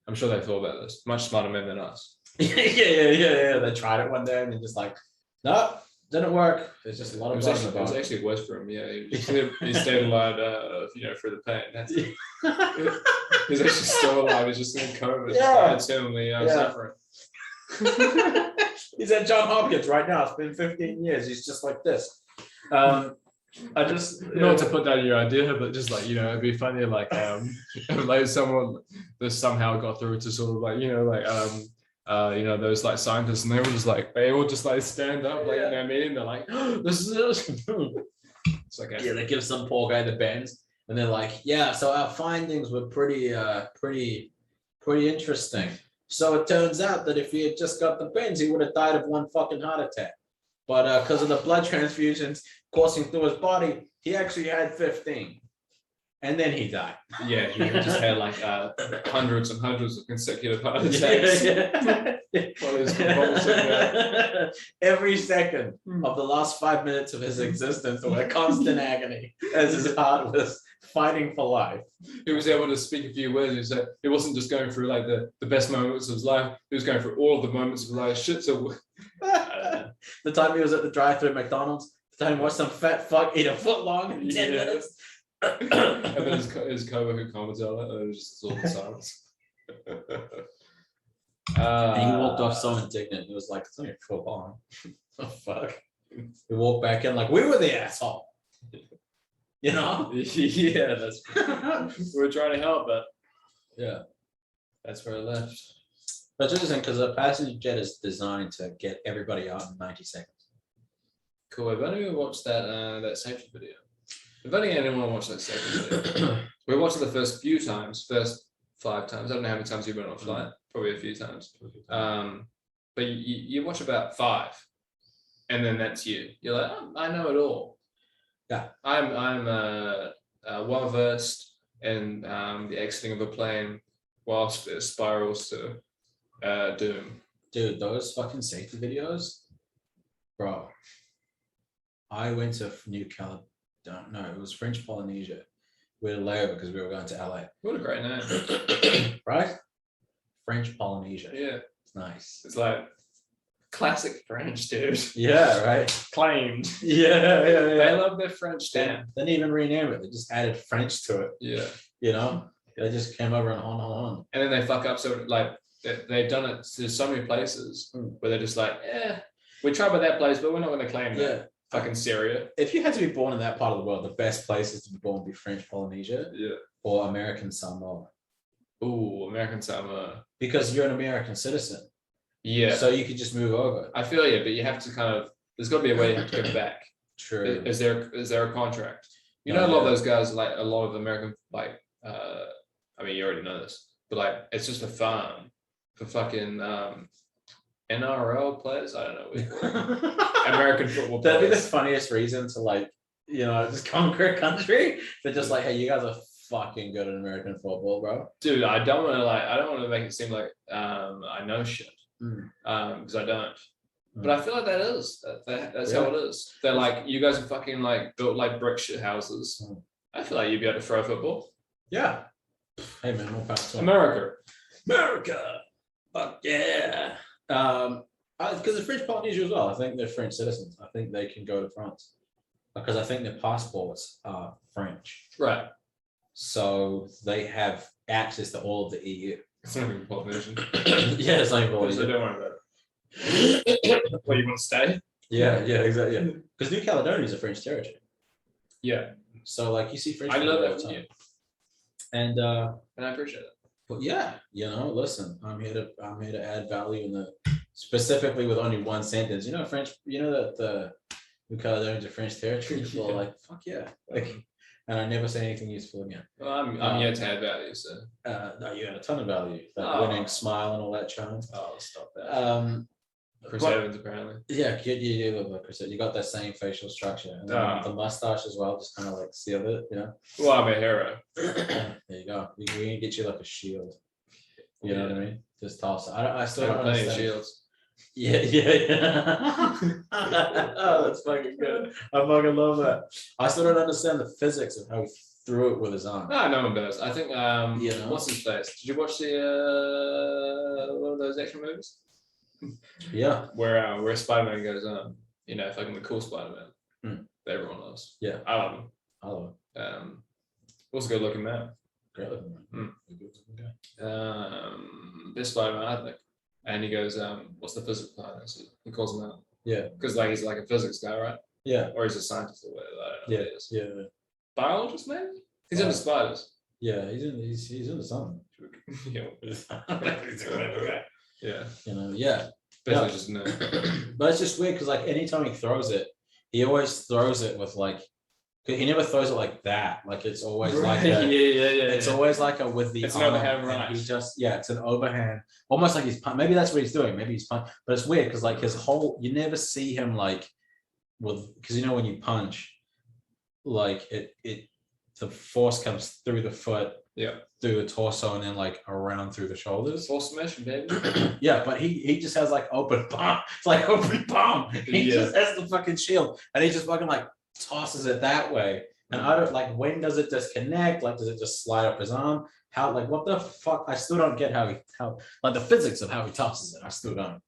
I'm sure they thought about this. Much smarter men than us. yeah. They tried it one day and they're just like, no, didn't work. There's just a lot of blood in the It was boat. actually worse for him. Yeah, he stayed alive, through the pain. That's he's actually still alive. He's just in coma. Eternally suffering. He's at John Hopkins right now. It's been 15 years. He's just like this. I just not to put that in your idea, but just like, it'd be funny like like someone that somehow got through to sort of like those like scientists, and they all just like stand up like in their meeting. They're like, oh, this is it. It's like they give some poor guy the bends, and they're like, yeah. So our findings were pretty interesting. So it turns out that if he had just got the bends, he would have died of one fucking heart attack. But because of the blood transfusions coursing through his body, he actually had 15. And then he died. Yeah, he just had like hundreds and hundreds of consecutive heart attacks. Every second of the last 5 minutes of his existence were constant agony as his heart was fighting for life. He was able to speak a few words. He wasn't just going through like the best moments of his life. He was going through all of the moments of his life. Shit, so the time he was at the drive-thru at McDonald's, the time he watched some fat fuck eat a foot long in 10 minutes. And then his co-worker commented on it, and it was just all the silence. And he walked off so indignant. He was like, it's only a foot long. Oh, fuck. He walked back in like, we were the asshole. You know? Yeah, that's we were trying to help, but yeah, that's where it left. But it's interesting because a passenger jet is designed to get everybody out in 90 seconds. Cool. I've only watched that safety video. If only anyone watched that safety video. We watched it the first 5 times. I don't know how many times you went on flight. Probably a few times. But you watch about 5, and then that's you. You're like, oh, I know it all. Yeah, I'm well versed in the exiting of a plane whilst it spirals to doom. Dude, those fucking safety videos, bro. I went to New Caledonia. No, it was French Polynesia. We had a layover because we were going to LA. What a great name, right? French Polynesia. Yeah, it's nice. It's like classic French, dude. Yeah, right. Claimed. Yeah. They love their French damn. They didn't even rename it. They just added French to it. Yeah. You know, they just came over and on. And then they fuck up. So like they've done it to so many places where they're just like, we tried by that place, but we're not going to claim that. Fucking Syria. If you had to be born in that part of the world, the best places to be born would be French Polynesia, or American Samoa. Ooh, American Samoa. Because you're an American citizen. Yeah. So you could just move over. I feel you, but you have to there's got to be a way you have to go back. True. Is there a contract? A lot of those guys, like a lot of American, like, I mean, you already know this, but like, it's just a farm for fucking NRL players. I don't know. American football players. That'd be the funniest reason to just conquer a country. They're just like, hey, you guys are fucking good at American football, bro. Dude, I don't want to make it seem like I know shit. Because I don't. But I feel like that's how it is. They're like, you guys are fucking like built like brick shit houses. I feel like you'd be able to throw a football. Yeah. Hey man, more power to America. Fuck yeah. Because the French Polynesia as well. I think they're French citizens. I think they can go to France because I think their passports are French. Right. So they have access to all of the EU. It's not even Polynesian. Yeah, it's not even Polynesian. So don't worry about it. Well, you want to stay? Yeah, exactly. Because New Caledonia is a French territory. Yeah. So like you see French. I love that with you. And I appreciate it. But yeah, listen, I'm here to add value specifically with only one sentence. French. That the New Caledonia is a French territory. People are like, fuck yeah, and I never say anything useful again. Well, I'm here to add value, so. No, you had a ton of value. That winning smile and all that charm. Oh, stop that. Chris Evans, apparently. Yeah, you look like Chris Evans. You got that same facial structure. And the mustache as well, just kind of like sealed it, Well, I'm a hero. There you go. We can get you like a shield. You know what I mean? Just toss it. I still don't understand. Shields. Yeah. Oh, that's fucking good. I fucking love that. I still don't understand the physics of how he threw it with his arm. No one does. I think Yeah. what's his face? Did you watch the one of those action movies? Yeah. Where Spider-Man goes fucking the cool Spider-Man that everyone loves. Yeah. I love him. I love it. Also good looking man. Great looking man. This Spider-Man, I think. And he goes, what's the physics behind this? He calls him out. Yeah. Because like he's like a physics guy, right? Yeah. Or he's a scientist or whatever. I don't know Yeah. what he is. Yeah. Biologist, maybe? He's into spiders. Yeah, he's into something. Yeah. Yeah. You know, yeah. Basically just nerd. But it's just weird because like anytime he throws it, he always throws it with like, he never throws it like that. Like it's always like a, it's always like a with the it's an arm, overhand and right. he just it's an overhand, almost like he's maybe that's what he's doing. Maybe he's punch, but it's weird because like his whole, you never see him like with, because you know when you punch, like the force comes through the foot, through the torso, and then like around through the shoulders. Force smash, baby. Yeah, but he just has like open palm. It's like open palm. He just has the fucking shield, and he just fucking like tosses it that way. And I don't like, when does it disconnect? Like, does it just slide up his arm? How, like, what the fuck? I still don't get how like the physics of how he tosses it. I still don't.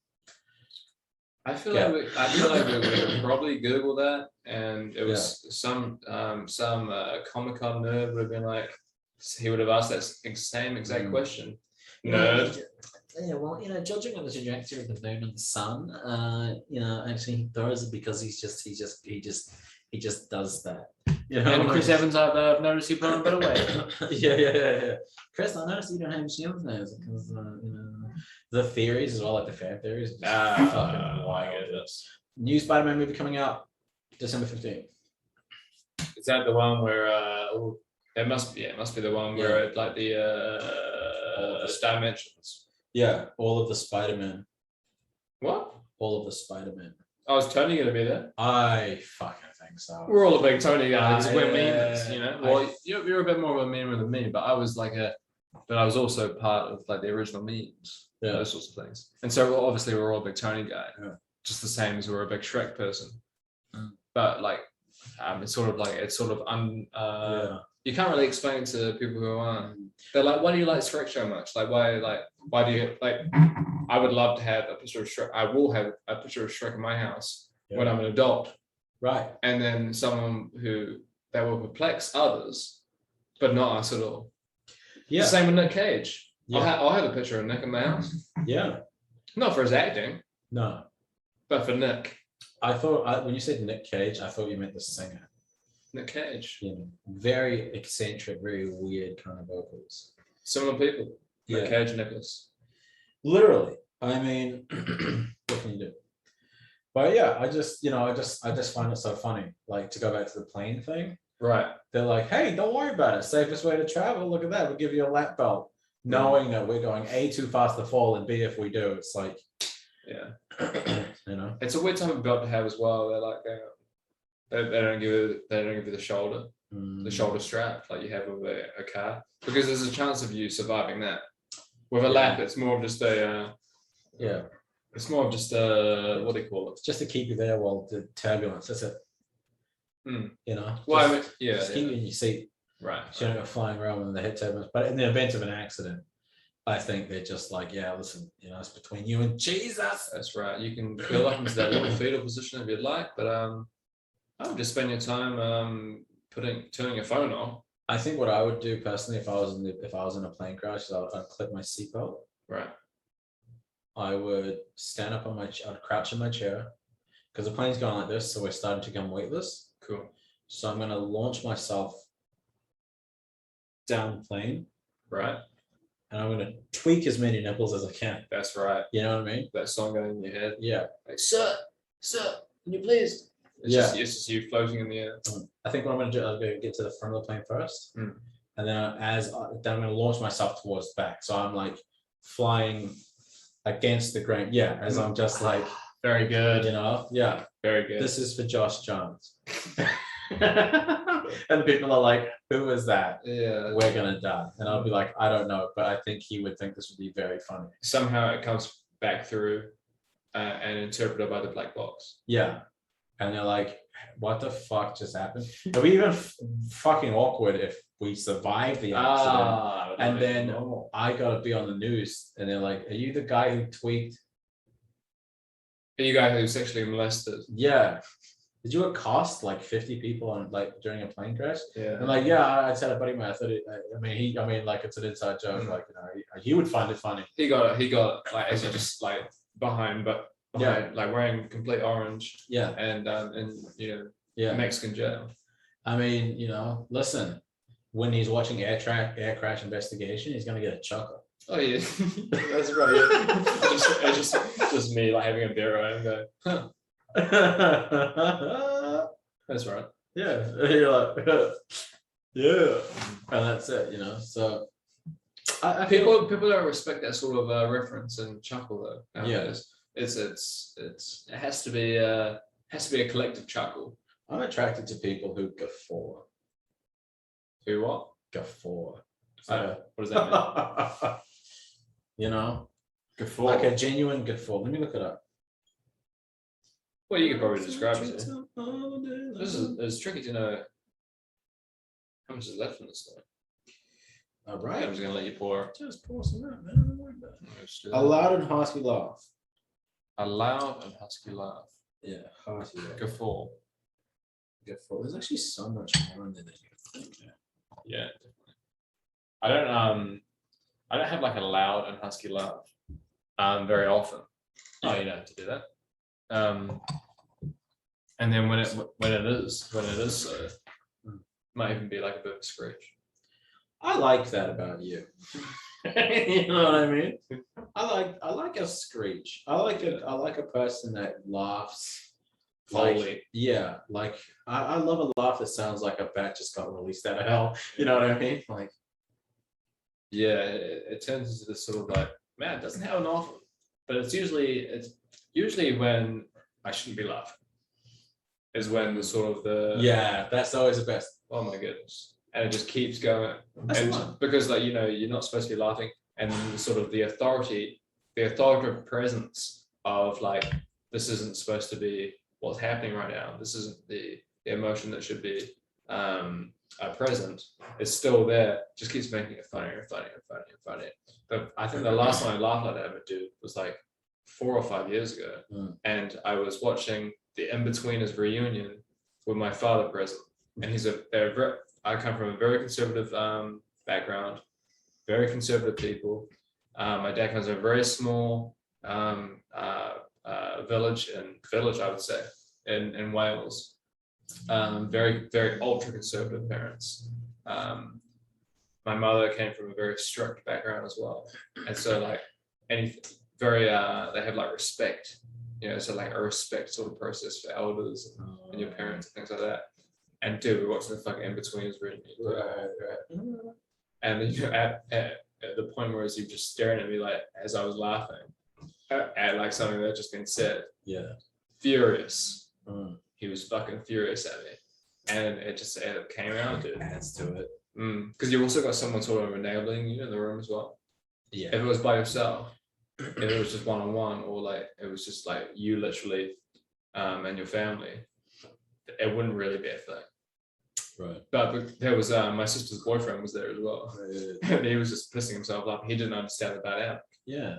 I feel like we could probably Google that, and it was some Comic-Con nerd would have been like, he would have asked that same exact question. Nerd. Yeah, well, judging on the trajectory of the moon and the sun, actually he throws it because he just does that. And Chris Evans, I've noticed you put on a better weight. Yeah. Chris, I noticed you don't have shields now because the theories as well, like the fan theories. Fucking wild. New Spider-Man movie coming out December 15th. Is that the one where it must be the one where it, like the dimensions. Yeah, all of the Spider-Man. What? All of the Spider-Man. Oh, is Tony gonna be there? I fucking think so. We're all a big Tony guys. We're memers, yeah. Well, you're a bit more of a meme than me, but I was like but I was also part of like the original memes, those sorts of things. And so obviously we're all a big Tony guy, just the same as we're a big Shrek person. But like, it's sort of you can't really explain to people who aren't. They're like, why do you like Shrek so much? Like, why do you like? I would love to have a picture of Shrek. I will have a picture of Shrek in my house when I'm an adult. Right. And then someone that will perplex others, but not us at all. Yeah. Same with Nick Cage. Yeah. I'll have a picture of Nick in my house. Yeah. Not for his acting. No. But for Nick. I thought when you said Nick Cage, I thought you meant the singer. Nick Cage. Yeah. Very eccentric, very weird kind of vocals. Similar people. Nick Cage and Nicholas. Literally. I mean, what can you do? But yeah, I just find it so funny. Like, to go back to the plane thing. Right. They're like, hey, don't worry about it. Safest way to travel. Look at that. We'll give you a lap belt. Knowing that we're going A, too fast to fall, and B, if we do, it's like, It's a weird type of belt to have as well. They're like, they don't give you the shoulder strap like you have with a car, because there's a chance of you surviving that. With a lap, it's more of just it's more of just what do you call it? Just to keep you there while the turbulence. That's it. Well, I mean, just keep you in your seat. Right. So you're not flying around when the head turbulence. But in the event of an accident, I think they're just like, listen, it's between you and Jesus. That's right. You can go up into that little fetal position if you'd like, but I would just spend your time turning your phone off. I think what I would do personally, if I was in a plane crash, is I'd clip my seatbelt. Right. I would stand up I'd crouch in my chair, because the plane's going like this, so we're starting to become weightless. Cool. So I'm going to launch myself down the plane. Right. And I'm going to tweak as many nipples as I can. That's right. You know what I mean? That song going in your head. Yeah. Like, sir, can you please? It's just you floating in the air. I think what I'm going to do, I'm going to get to the front of the plane first. And then I'm going to launch myself towards the back. So I'm like flying against the grain. Yeah. As I'm just like. Very good. Yeah. Very good. This is for Josh Jones. And people are like, who is that? Yeah. We're going to die. And I'll be like, I don't know, but I think he would think this would be very funny. Somehow it comes back through and interpreted by the black box. Yeah. And they're like, what the fuck just happened? It'll be even fucking awkward if we survive the accident. And then I gotta be on the news and they're like, are you the guy who tweaked? Are you guy who sexually molested? Yeah. Did you accost like 50 people on like during a plane crash? Yeah. And like, yeah, I said a buddy of mine. I mean, like it's an inside joke. Like, he would find it funny. He got like as you just like behind, like wearing complete orange. Yeah. And Mexican jail. I mean, listen, when he's watching air crash investigation, he's gonna get a chuckle. Oh yeah, that's right. Yeah. just me like having a beer and go, huh. That's right. Yeah, you're like, yeah, and that's it. So I people don't respect that sort of reference and chuckle though. Nowadays. Yeah, it has to be a collective chuckle. I'm attracted to people who guffaw. Who what? Guffaw. What does that mean? Guffaw. Like a genuine guffaw. Let me look it up. Well, you could probably describe it. This is tricky to know how much is left in this story. All right. I'm just gonna let you pour. Just pour some out, man. Don't worry about it. A loud and husky laugh. A loud and husky laugh. Yeah, husky laugh. Guffaw. Guffaw. There's actually so much more in there than you think. Yeah, definitely. I don't have like a loud and husky laugh very often. Oh, you don't have to do that. And then when it is so, might even be like a bit of a screech. I like that about you. You know what I mean? I like a screech. I like a person that laughs. Like, yeah, like I love a laugh that sounds like a bat just got released out of hell. You know what I mean? Like, yeah, it turns into this sort of like, man, it doesn't happen often, but it's usually when I shouldn't be laughing. Is when the sort of that's always the best. Oh my goodness, and it just keeps going, That's because like you're not supposed to be laughing, and the sort of the authoritative presence of like, this isn't supposed to be what's happening right now. This isn't the emotion that should be present. It's still there. Just keeps making it funnier and funnier and funnier and funnier. But I think the last time I laughed like that, dude, was like 4 or 5 years ago, and I was watching the In-Betweeners reunion with my father present, and I come from a very conservative background, very conservative people. My dad comes from a very small village, I would say, in Wales. Very, very ultra conservative parents. My mother came from a very strict background as well, and so like anything very they have like respect, so like a respect sort of process for elders and your parents and things like that. And dude, we're watching the fucking In-Betweeners reunion, right. And at the point where he's just staring at me like as I was laughing at like something that had just been said. Yeah. Furious. He was fucking furious at me, and it came out, dude. Adds to it. Because you've also got someone sort of enabling you in the room as well. Yeah. If it was by yourself, if it was just one-on-one, or like it was just like you literally and your family, it wouldn't really be a thing. Right. But there was my sister's boyfriend was there as well. And he was just pissing himself up. He didn't understand the dynamic. Yeah.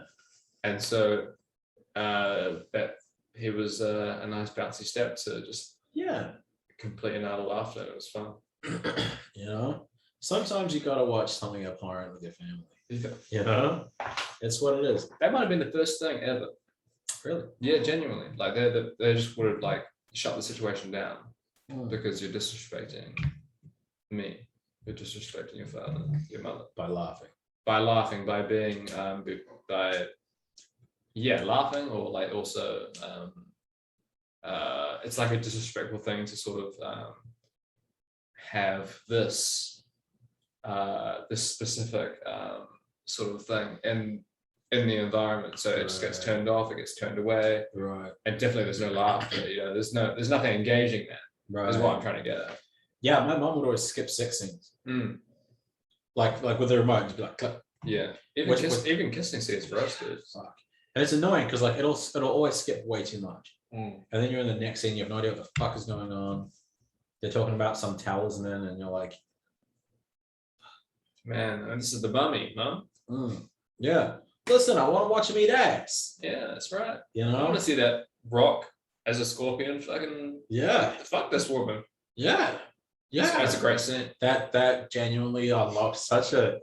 And so that he was a nice bouncy step to just complete and utter laughter. It was fun. Sometimes you gotta watch something abhorrent with your family. Yeah. It's what it is. That might have been the first thing ever. Really? Yeah, genuinely. Like they just would have like shut the situation down because you're disrespecting me. You're disrespecting your father, your mother. By laughing. By being laughing, or like also it's like a disrespectful thing to sort of have this specific sort of thing in the environment, so it just gets turned off, it gets turned away, right? And definitely there's no laughter. There's nothing engaging there. Right. Is what I'm trying to get at. Yeah, my mom would always skip sex scenes. Like with the remote, just be like, click. Yeah, even kissing scenes for us, dude. Fuck. And it's annoying because like it'll always skip way too much. Mm. And then you're in the next scene, you have no idea what the fuck is going on. They're talking about some talisman, and you're like, Man, and this is the mummy, Mum. yeah. Listen, I want to watch him eat ass. Yeah, that's right. You I want know? to see that Rock as a scorpion. Fucking Yeah. fuck this woman. Yeah. Yeah. That's a great scene. That genuinely unlocks such a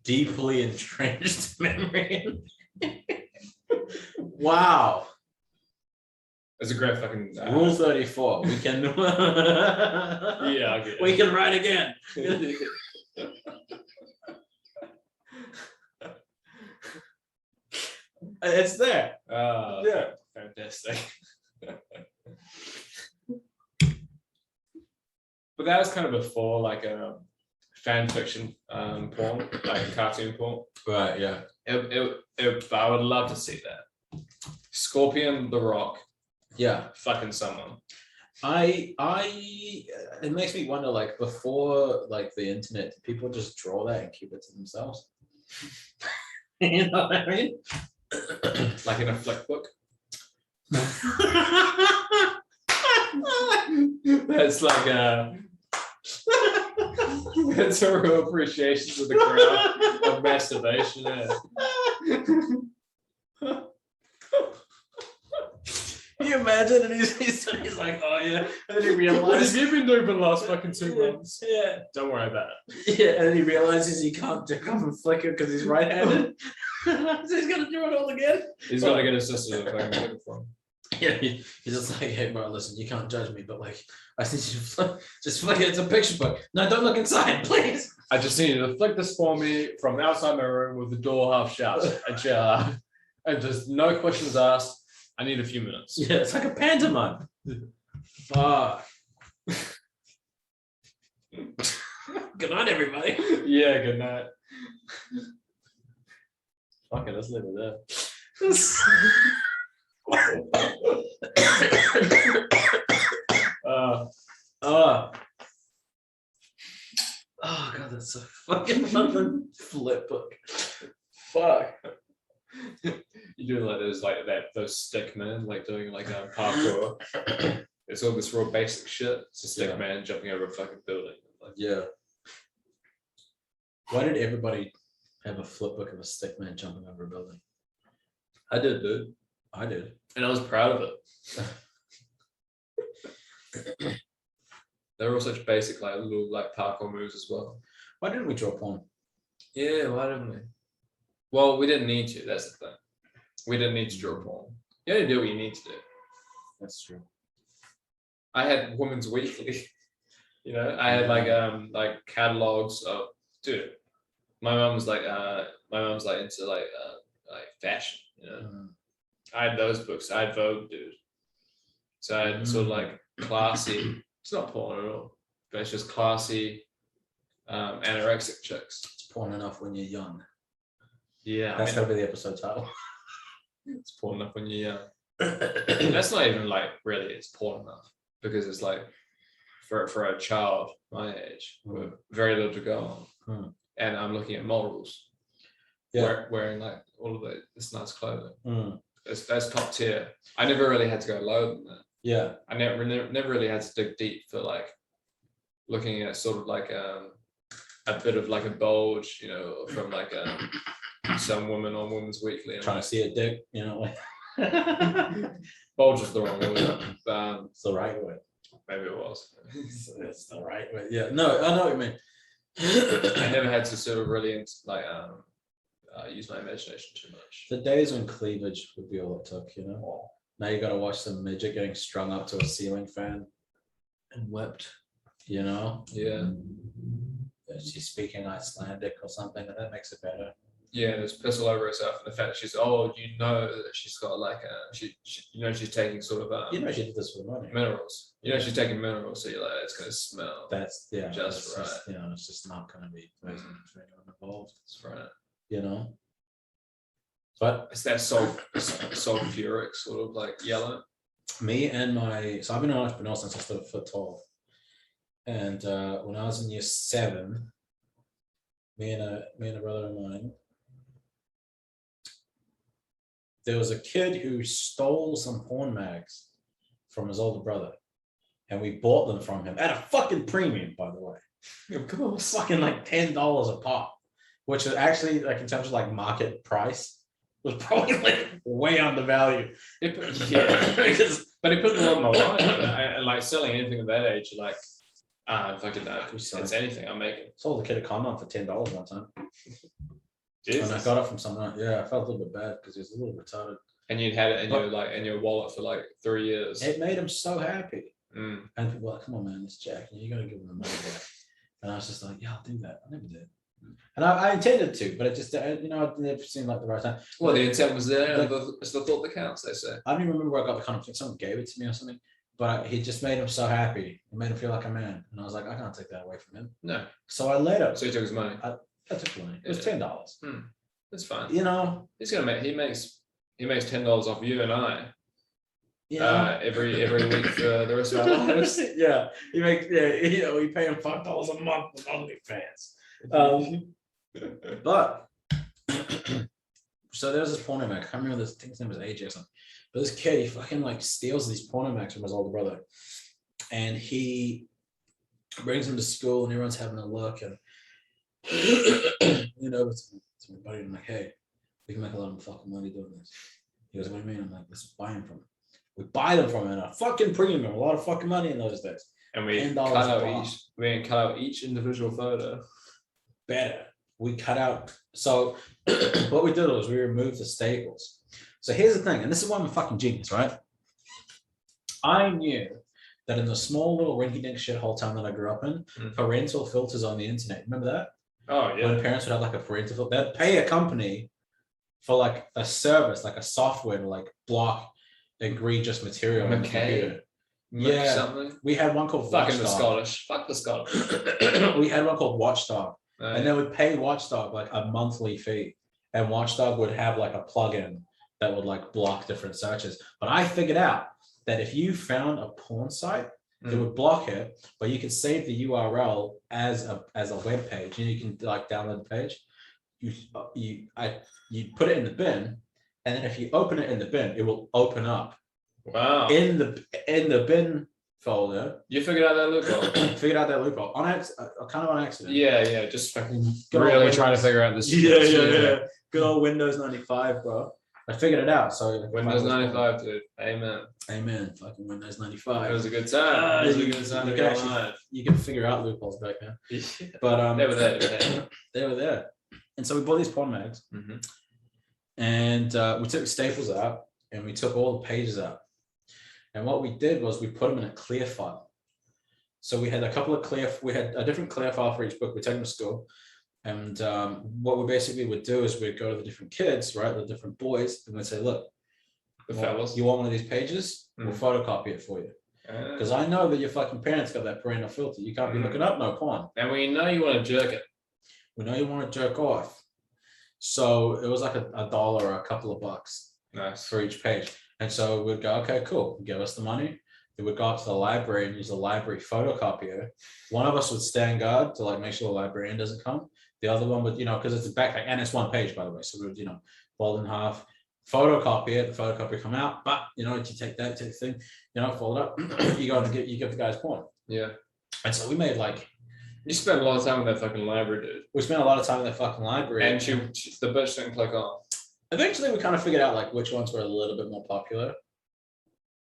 deeply entrenched memory. Wow. It's a great fucking Rule 34. We can yeah, okay. we can write again. It's there. Yeah, fantastic. But that was kind of before like a fan fiction porn, like a cartoon porn. Right, yeah. I would love to see that. Scorpion, The Rock, Yeah. fucking someone. It makes me wonder, like, before like the internet, did people just draw that and keep it to themselves? You know what I mean? Like in a flick book. That's like that's a real appreciation to the crowd of masturbation. Yeah. Can you imagine? And he's like, oh yeah. And then he What have realizes, you been doing for the last fucking 2 months? yeah. Don't worry about it. Yeah, and then he realizes he can't jerk off and flick it because he's right-handed. So he's gonna do it all again. He's got to get his sister to fucking get it for him. Yeah, he's just like, hey bro, listen, you can't judge me, but like, I need you to just flick it. It's a picture book. No, don't look inside, please. I just need you to flick this for me from outside my room with the door half shut. And just no questions asked. I need a few minutes. Yeah, it's like a pantomime. Fuck. Good night, everybody. Yeah, good night. Fuck it, let's leave it there. Oh god, that's so fucking fun. Flip book. Fuck. You do like those stick men like doing like parkour. It's all this real basic shit. It's a stick man jumping over a fucking building. Like, Yeah. Why did everybody have a flip book of a stick man jumping over a building? I did, dude. I did. And I was proud of it. They were all such basic like little like parkour moves as well. Why didn't we draw porn? Yeah, why didn't we? Well, we didn't need to. That's the thing. We didn't need to draw porn. You only do what you need to do. That's true. I had Women's Weekly. You know, I had like catalogs of dude. My mum's like into like fashion. You know, I had those books. I had Vogue, dude. So I had sort of like classy. It's not porn at all, but it's just classy anorexic chicks. It's porn enough when you're young. Yeah, That's gotta be the episode title. it's porn enough when you're young. That's not even like really it's porn enough because it's like for a child my age with very little to go on, and I'm looking at models, wearing like all of this nice clothing. That's top tier. I never really had to go lower than that. Yeah, I never really had to dig deep for like looking at sort of like a bit of like a bulge, you know, from like some woman on Women's Weekly. And trying to see a dick, you know, like bulge is the wrong word. it's the right way. Maybe it was. It's the right way. Yeah, no, I know what you mean. I never had to sort of really like use my imagination too much. The days when cleavage would be all it took, you know. Now you got to watch some midget getting strung up to a ceiling fan and whipped, you know. Yeah. She's speaking Icelandic or something, and that makes it better. Yeah, and just piss all over herself, and the fact that she's you know that she's got like she you know she's taking sort of you know she did this for money. Minerals. You know she's taking minerals, so you're like it's gonna smell. That's just right. You know, it's just not gonna be pleasant for anyone involved. That's right. You know. But it's that sulfuric sort of like yellow. Me and so I've been an entrepreneur since I stood 1'12", and when I was in year 7, me and a brother of mine, there was a kid who stole some porn mags from his older brother, and we bought them from him at a fucking premium, by the way. Of course. Fucking like $10 a pop, which is actually like in terms of like market price was probably like way undervalued. Yeah, but it put a lot on the line. And like selling anything at that age, you're like, fucking that. It's anything I'm making. Sold the kid a condom for $10 one time. Jesus. And I got it from someone. Yeah, I felt a little bit bad because he was a little retarded. And you'd had it in your wallet for like 3 years. It made him so happy. Mm. And people were like, come on, man, it's Jack. You gotta give him the money back. And I was just like, yeah, I'll do that. I never did. And I intended to, but it just, it never seemed like the right time. Well, the intent was there, and it's the thought that counts, they say. I don't even remember where I got the condom. I think someone gave it to me or something. But he just made him so happy. It made him feel like a man. And I was like, I can't take that away from him. No. So I let him. So he took his money. I took the money. It was $10. That's fine. He's gonna make. He makes $10 off you and I. Every week for the rest of our lives. Yeah, he makes. Yeah, we pay him $5 a month with OnlyFans. But so there's this porno mag. I can't remember this. I think his name was AJ or something. But this kid, he fucking like steals these porno mags from his older brother, and he brings them to school, and everyone's having a look, and it's my buddy. I'm like, hey, we can make a lot of fucking money doing this. He goes, what do you mean? I'm like, let's buy them from him. We buy them from him at a fucking premium, a lot of fucking money in those days. And we cut out each individual photo. Better. We cut out. So what we did was we removed the staples. So here's the thing, and this is why I'm a fucking genius, right? I knew that in the small little rinky-dink shithole town that I grew up in, parental filters on the internet. Remember that? Oh yeah. When parents would have like a parental filter, they'd pay a company for like a service, like a software to like block egregious material on the computer. Yeah, something. We had one called Fuck the Scottish. We had one called Watchdog, and they would pay Watchdog like a monthly fee, and Watchdog would have like a plugin that would like block different searches. But I figured out that if you found a porn site, it would block it, but you could save the URL as a web page, and you can like download the page. You put it in the bin, and then if you open it in the bin, it will open up. Wow. In the bin folder. You figured out that loophole. Figured out that loophole kind of on accident. Yeah. Just fucking really trying to figure out this. Yeah. Good old Windows 95, bro. I figured it out. So Windows 95, dude. Amen. Fucking Windows 95. It was a good time. It was a good time to be alive. You can figure out loopholes back then. But they were there. They were there. And so we bought these porn mags, and we took staples out, and we took all the pages out. And what we did was we put them in a clear file. So we had a different clear file for each book. We take them to school. And what we basically would do is we'd go to the different kids, right? The different boys, and we'd say, look, you want one of these pages? We'll photocopy it for you. Because I know that your fucking parents got that parental filter. You can't be looking up no porn. And we know you want to jerk it. We know you want to jerk off. So it was like $1 or a couple of bucks for each page. And so we'd go, okay, cool. Give us the money. Then we'd go up to the library and use the library photocopier. One of us would stand guard to like make sure the librarian doesn't come. The other one would, because it's a backpack and it's one page, by the way. So we would, fold in half, photocopy it, the photocopy come out, but you take that, take the thing, fold it up, you give the guys porn. Yeah. And so we made like, you spent a lot of time in that fucking library, dude. We spent a lot of time in that fucking library. And the bitch didn't click on. Eventually we kind of figured out like which ones were a little bit more popular.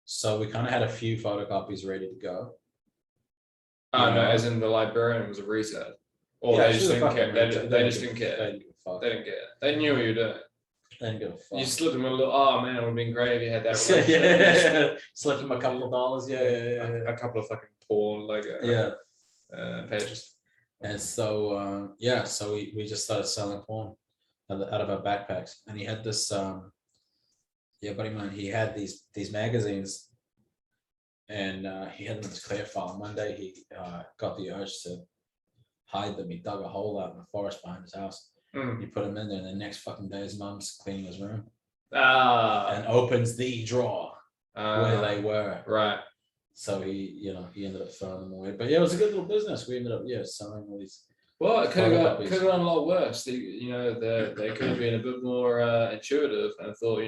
So we kind of had a few photocopies ready to go. No, as in the librarian was a reset. Or they just didn't care. They just didn't care. They didn't care. They knew what you were doing. They didn't give a fuck. You slipped them a little, oh man, it would have been great if you had that. Slipped them a couple of dollars. Yeah. A couple of fucking porn pages. And so so we just started selling porn out of our backpacks. And he had this buddy of mine, he had these magazines, and he had them in this clear file. One day he got the urge to hide them. He dug a hole out in the forest behind his house. He put them in there, and the next fucking day his mom's cleaning his room and opens the drawer where they were. Right. So he ended up throwing them away. But yeah, it was a good little business. We ended up selling all these. Well, it could Photocopies. have gone a lot worse. They could have been a bit more intuitive and thought,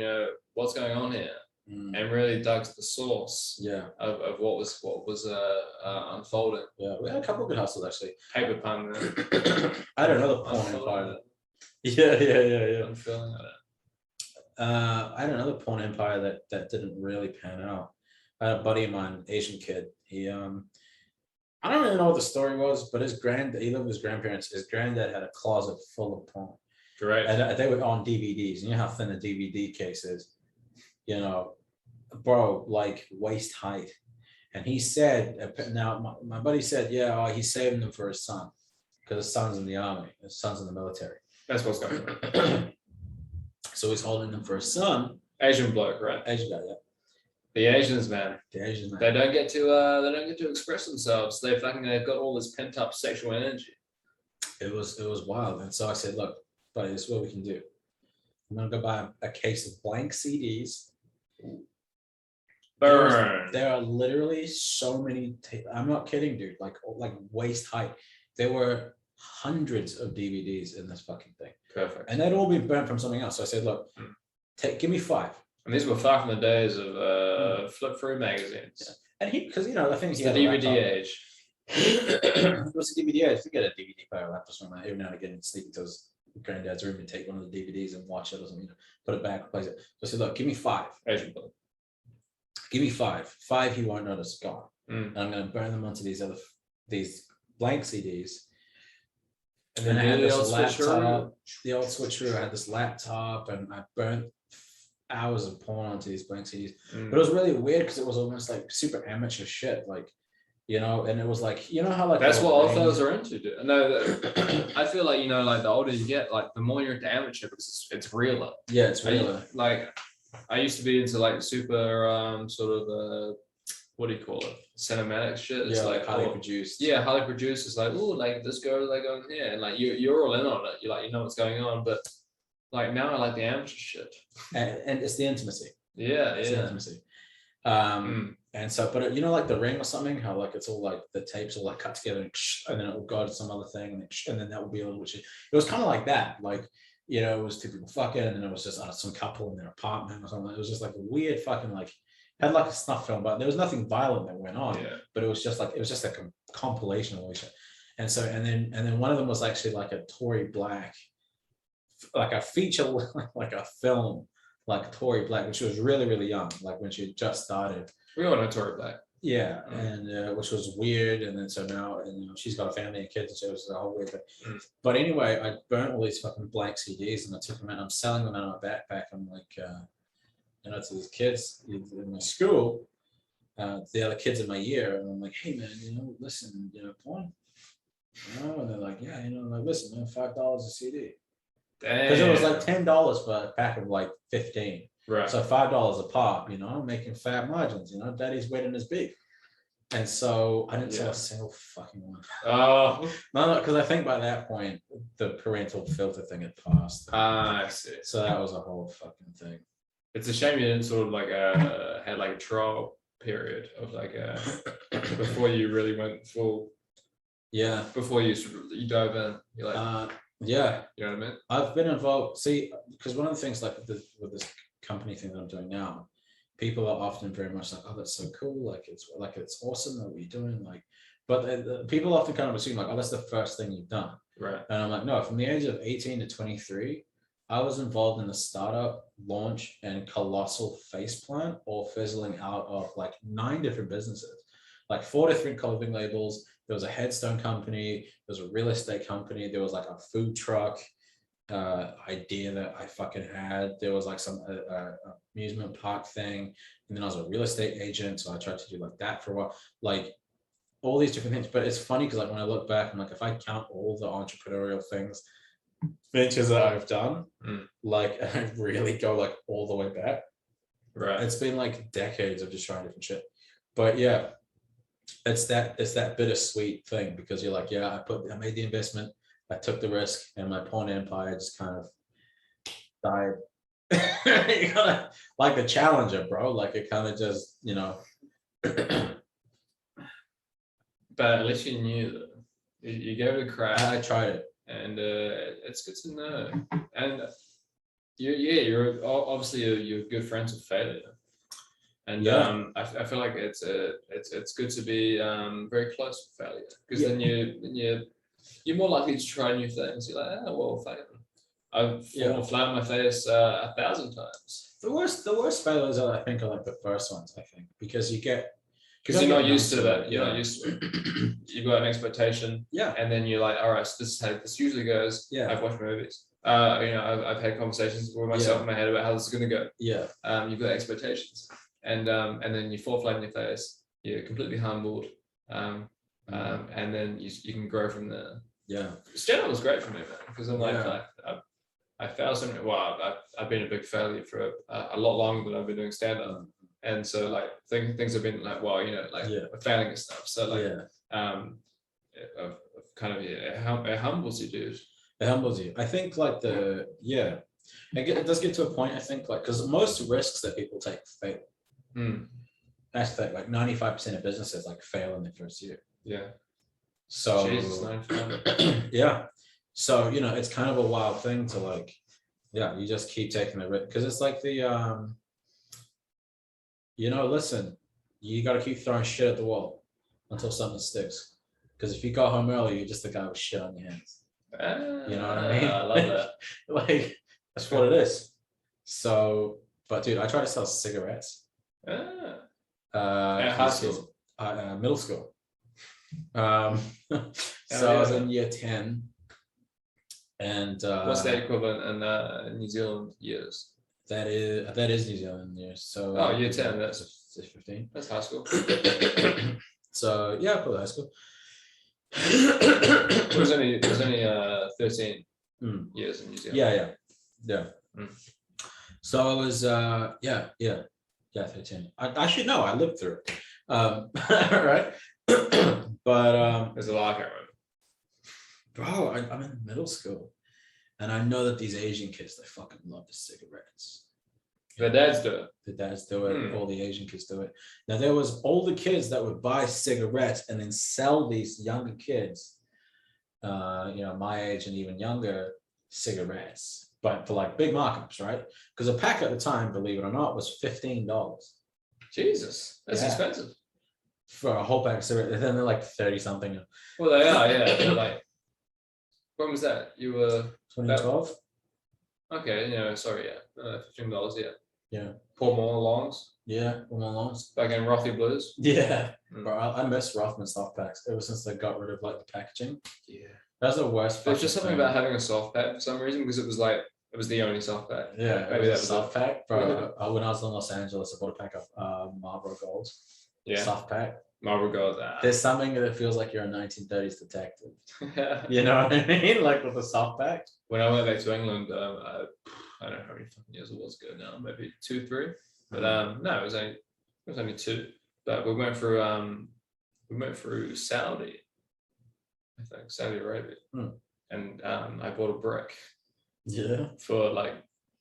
what's going on here, and really dug to the source Yeah, of what was unfolding. yeah. We had a couple of good hustles actually. Paper pun. I had another porn empire. Yeah. I'm feeling that. I had another porn empire that didn't really pan out. I had a buddy of mine, Asian kid. He I don't really know what the story was, but he lived with his grandparents. His granddad had a closet full of porn. Great. And they were on DVDs. You know how thin a DVD case is? Bro, like waist height. And he said, now my buddy said, yeah, he's saving them for his son because his son's in the army, his son's in the military. That's what's going on. So he's holding them for his son. Asian bloke, right? Asian guy, yeah. The Asians, man. The Asian man. They don't get to express themselves. They've got all this pent up sexual energy. It was wild. And so I said, look, buddy, this is what we can do. I'm gonna go buy a case of blank CDs. Burn. There are literally so many. I'm not kidding, dude. Like waist height. There were hundreds of DVDs in this fucking thing. Perfect. And they'd all been burnt from something else. So I said, look, give me 5. And these were far from the days of flip through magazines. Yeah. And because I think It's he the had DVD age. It was a DVD age. You get a DVD player left or something. Every now and again, sleep into his granddad's room and take one of the DVDs and watch it or something. Put it back, replace it. So I said, look, give me 5. Asian bloke. Give me 5. 5 he won't notice gone. Mm. And I'm going to burn them onto these blank CDs. And And then I had the this old laptop, the old switcheroo. I had this laptop, and I burnt hours of porn onto these blank CDs. Mm. But it was really weird because it was almost like super amateur shit, like and it was like how like that's what all fellas are into. Dude. No, I feel like like the older you get, like the more you're into amateur because it's realer. Yeah, it's realer. Like I used to be into like super sort of what do you call it? Cinematic shit. It's like highly produced. Yeah, highly produced. It's like, oh, like this girl like going here, and like you're all in on it. You know what's going on, but like now I like the amateur shit. And it's the intimacy. Yeah, it's the intimacy. And so, but like The Ring or something, how like it's all like the tapes all like cut together and then it will go to some other thing and then that will be a little bit. It was kind of like that, like it was 2 people fucking and then it was just some couple in their apartment or something. It was just like a weird fucking like had like a snuff film, but there was nothing violent that went on. Yeah. But it was just like a compilation of all shit. And so and then one of them was actually like a Tory Black, like a feature, like a film, like Tory Black, which was really really young, like when she just started. We all know Tory Black. Yeah, and which was weird, and then so now, and she's got a family and kids, and so it was a whole weird thing. But anyway, I burnt all these fucking blank CDs, and I took them out. I'm selling them out of my backpack. I'm like, to these kids in my school, the other kids in my year, and I'm like, hey man, listen, porn, and they're like, yeah, like listen, man, $5 a CD, because it was like $10 for a pack of like 15. Right. So $5 a pop, making fat margins, daddy's waiting his beef. And so I didn't sell a single fucking one. Oh. No, because I think by that point, the parental filter thing had passed. I see. So that was a whole fucking thing. It's a shame you didn't sort of like had like a trial period of like before you really went full. Yeah. Before you you dove in, you're like, yeah. You know what I mean? I've been involved. See, because one of the things like with this company thing that I'm doing now, people are often very much like, oh, that's so cool, like it's awesome that we're doing, like, but people often kind of assume like, oh, that's the first thing you've done, right? And I'm like, no, from the age of 18 to 23, I was involved in the startup, launch, and colossal faceplant, all fizzling out of like 9 different businesses, like 4 different clothing labels. There was a headstone company, there was a real estate company, there was like a food truck idea that I fucking had. There was like some amusement park thing, and then I was a real estate agent, so I tried to do like that for a while, like all these different things. But it's funny because like when I look back, I'm like, if I count all the entrepreneurial ventures that I've done, like I really go like all the way back. Right. It's been like decades of just trying different shit. But yeah, it's that bittersweet thing because you're like, yeah, I made the investment, I took the risk, and my porn empire just kind of died. You gotta, like the Challenger, bro. Like it kind of just, But at least you knew that. You gave it a crack, I tried it. and it's good to know. And you're obviously you're good friends with failure. And Yeah. I feel like it's good to be very close with failure, because then you're more likely to try new things. You're like, oh well, fuck it. I've fallen flat on my face 1,000 times. The worst failures I think are like the first ones, I think, because you're not used to that. You're not used to it. You've got an expectation. Yeah. And then you're like, all right, so this is how this usually goes. Yeah. I've watched movies. I've had conversations with myself in my head about how this is going to go. Yeah. You've got expectations, and then you fall flat on your face. You're completely humbled, and then you can grow from there. Yeah. Stand-up was great for me, man, because I'm like, I failed so many. Well, I've been a big failure for a lot longer than I've been doing stand-up, and so like things have been like, well, failing and stuff. So like, it humbles you, dude. It humbles you. I think like it does get to a point, I think, like, because most risks that people take fail. That's the thing, like 95% of businesses like fail in their first year. Yeah. So Jesus, 95. yeah. So it's kind of a wild thing to like, you just keep taking the risk, because it's like the listen, you got to keep throwing shit at the wall until something sticks. Because if you go home early, you're just a guy with shit on your hands. You know what I mean? I love that. Like, that's what it is. So, but dude, I tried to sell cigarettes. At High school, middle school. So I was in year 10, and what's that equivalent in New Zealand years? That is New Zealand years. So year 10. That's 15. That's high school. So yeah, probably high school. It was only 13 years in New Zealand. Yeah. So I was 13. I should know. I lived through it. Right. But there's a lot I can't remember. bro, I'm in middle school, and I know that these Asian kids, they fucking love the cigarettes. The dads do it. The dads do it. All the Asian kids do it. Now there was older kids that would buy cigarettes and then sell these younger kids, my age and even younger, cigarettes, but for like big markups, right? Because a pack at the time, believe it or not, was $15. Jesus, that's expensive for a whole pack of cigarettes. And then they're like 30 something. Well, they are, yeah. They're like, when was that? You were 2012. Okay, sorry, $15, yeah. Yeah. Pour more longs. Yeah, pour more longs. Back in Rothy Blues. Yeah. Bro, I miss Rothman soft packs ever since they got rid of like the packaging. Yeah. That's the worst. There's just something about having a soft pack for some reason, because it was the only soft pack. Yeah, maybe that was soft pack. Bro, when I was in Los Angeles, I bought a pack of Marlboro Golds. Yeah. Soft pack. Marlboro Gold. There's something that feels like you're a 1930s detective. You know what I mean? Like with a soft pack. When I went back to England, I don't know how many fucking years it was ago now, maybe 2, 3. But no, it was only 2. But we went through Saudi, I think, Saudi Arabia, and I bought a brick. Yeah.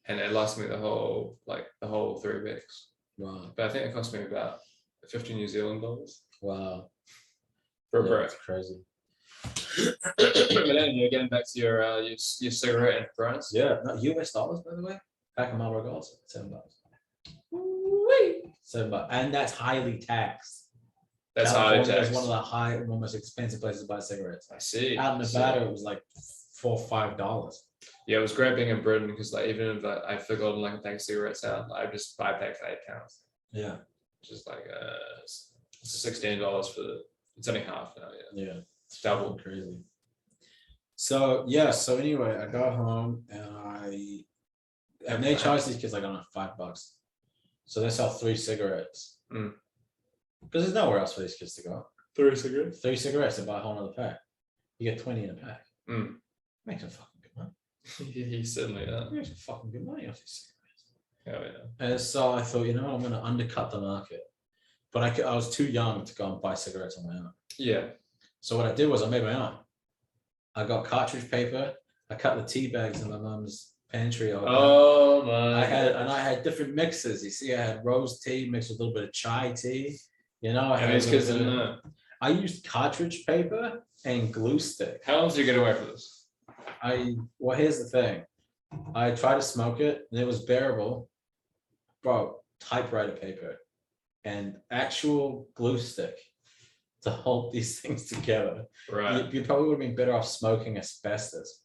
And it lasted me the whole 3 weeks. Wow. But I think it cost me about 50 New Zealand dollars. Wow. For a brick. That's crazy. But anyway, getting back to your cigarette enterprise. Yeah, no, US dollars, by the way. Pack of Marlboro Golds, $7. $7, and that's highly taxed. That's highly taxed. It's one of the most expensive places to buy cigarettes. I see. Out in Nevada, it was like $4 or $5. Yeah, it was great being in Britain, because like even if I forgot like a pack of cigarettes out, I just buy a pack for £8. Yeah. Just like $16 for it's only half now. Yeah. It's double. Crazy. So so anyway, I got home and they charge these kids like, I don't know, $5. So they sell 3 cigarettes. Because there's nowhere else for these kids to go. 3 cigarettes. 3 cigarettes and buy a whole other pack. You get 20 in a pack. Makes some fucking good money. He certainly Makes some fucking good money off these cigarettes. Oh yeah. And so I thought, I'm going to undercut the market. But I was too young to go and buy cigarettes on my own. Yeah. So what I did was I made my own. I got cartridge paper. I cut the tea bags in my mum's pantry. Oh my! I had different mixes. You see, I had rose tea mixed with a little bit of chai tea. I these kids didn't know. I used cartridge paper and glue stick. How long did you get away for this? Well, here's the thing. I tried to smoke it and it was bearable. Bro, typewriter paper and actual glue stick to hold these things together. Right. You probably would have been better off smoking asbestos.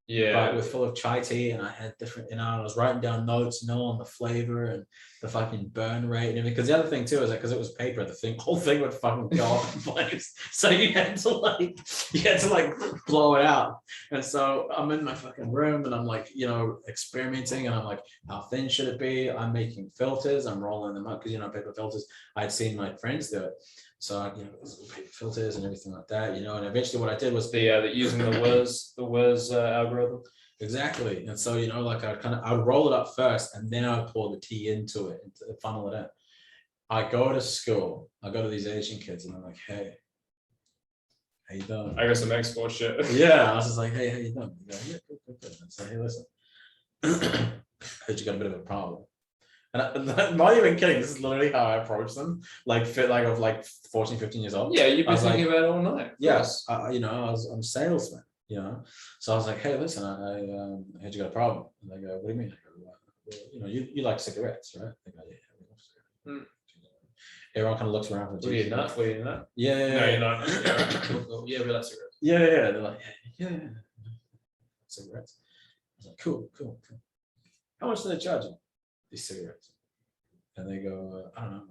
Yeah. But it was full of chai tea, and I had different, I was writing down notes, on the flavor and the fucking burn rate and everything. Because the other thing too is that because it was paper, the whole thing would fucking go off in flames. So you had to like blow it out. And so I'm in my fucking room and I'm like, experimenting, and I'm like, how thin should it be? I'm making filters, I'm rolling them up because paper filters. I'd seen my friends do it. So paper filters and everything like that, and eventually what I did was using the Wiz algorithm. Exactly. And so, I'd roll it up first and then I'd pour the tea into it and funnel it in. I go to school, I go to these Asian kids and I'm like, hey, how you doing? I got some export shit. Yeah. I was just like, hey, how you doing? They go, yeah, good. I said, hey, listen, heard you got a bit of a problem. And I'm not even kidding. This is literally how I approach them. Like 14, 15 years old. Yeah, you've been thinking about it all night. Yes. I'm a salesman, So I was like, hey, listen, I heard you got a problem. And they go, what do you mean? I go, well, you like cigarettes, right? They go, yeah, we love cigarettes. Everyone kind of looks around. What are you not? Yeah. No, you're not. Yeah, we like cigarettes. Yeah. They're like, yeah. Cigarettes. I was like, cool. How much do they charge you? These cigarettes? And they go, I don't know,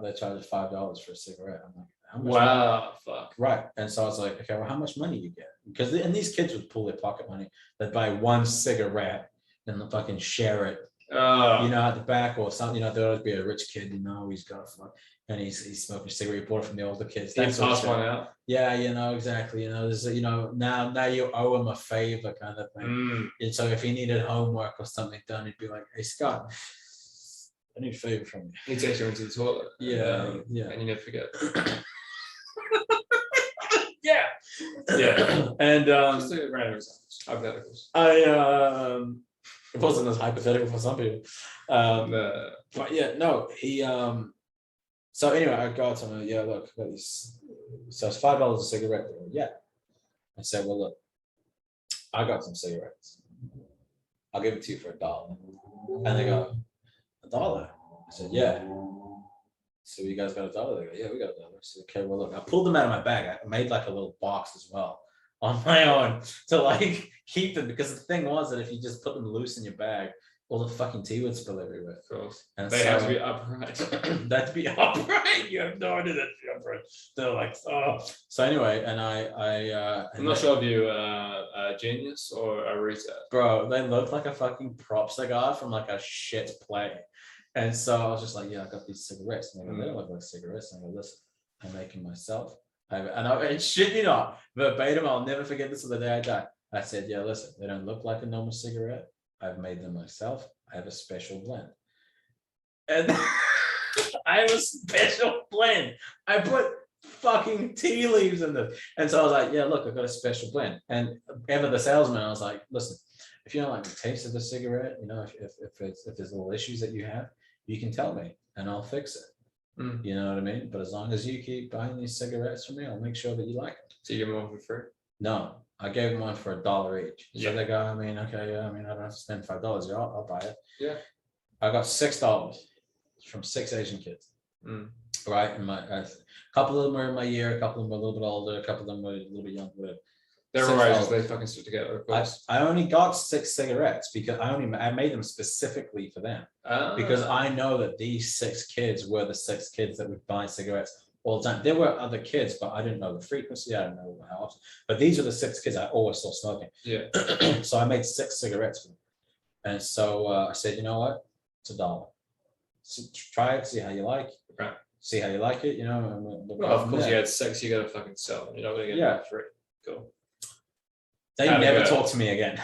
they charge $5 for a cigarette. I'm like, how much? Wow, fuck. Right. And so I was like, okay, well, how much money you get? Because these kids would pull their pocket money. They'd buy one cigarette and they'll fucking share it, at the back or something. There'll always be a rich kid, he's got a fuck, and he's smoking a cigarette. He bought it from the older kids. That's pass one out. Yeah, exactly. There's now you owe him a favor kind of thing. And so if he needed homework or something done, he'd be like, hey Scott, I need a favor from you. He takes you into the toilet. Yeah. And you never forget. Yeah. And just a random examples, hypotheticals. It wasn't as hypothetical for some people. But yeah, no, he so anyway, I go to him, yeah, look, I got these. So it's $5 a cigarette. Yeah. I said, well, look, I got some cigarettes. I'll give it to you for $1. And they go, $1? I said, yeah. So you guys got $1? They go, yeah, we got $1. I said, okay, well, look, I pulled them out of my bag. I made like a little box as well on my own to keep them, because the thing was that if you just put them loose in your bag, all the fucking tea would spill everywhere. Of course. And they have to be upright. That'd be upright. You have no idea that'd be upright. They're like, oh. So anyway, and I'm not sure if you a genius or a retard. Bro, they look like a fucking props they got from like a shit play. And so I was just like, yeah, I got these cigarettes. And they don't look like cigarettes. And I go, listen, I'm making myself. And shit you not, verbatim, I'll never forget this till the day I die. I said, yeah, listen, they don't look like a normal cigarette. I've made them myself. I have a special blend. And I have a special blend. I put fucking tea leaves in them. And so I was like, yeah, look, I've got a special blend. And ever the salesman, I was like, listen, if you don't like the taste of the cigarette, if there's little issues that you have, you can tell me and I'll fix it. You know what I mean? But as long as you keep buying these cigarettes from me, I'll make sure that you like them. So you give them one for free? No, I gave them one for $1 each. So they go, okay, yeah, I don't have to spend $5. Yeah, I'll buy it. Yeah. I got $6 from 6 Asian kids. Right. And a couple of them were in my year, a couple of them were a little bit older, a couple of them were a little bit younger. They're right, they fucking stick together, of course. I only got 6 cigarettes because I made them specifically for them. Because I know that these 6 kids were the 6 kids that would buy cigarettes all the time. There were other kids, but I didn't know the frequency. I didn't know how often. But these are the 6 kids I always saw smoking. Yeah. So I made 6 cigarettes for them. And so I said, you know what? It's $1. So try it, see how you like it. Right. See how you like it, And well, of course, you had 6, you gotta fucking sell them. You're not gonna get them for free. Cool. They never talked to me again.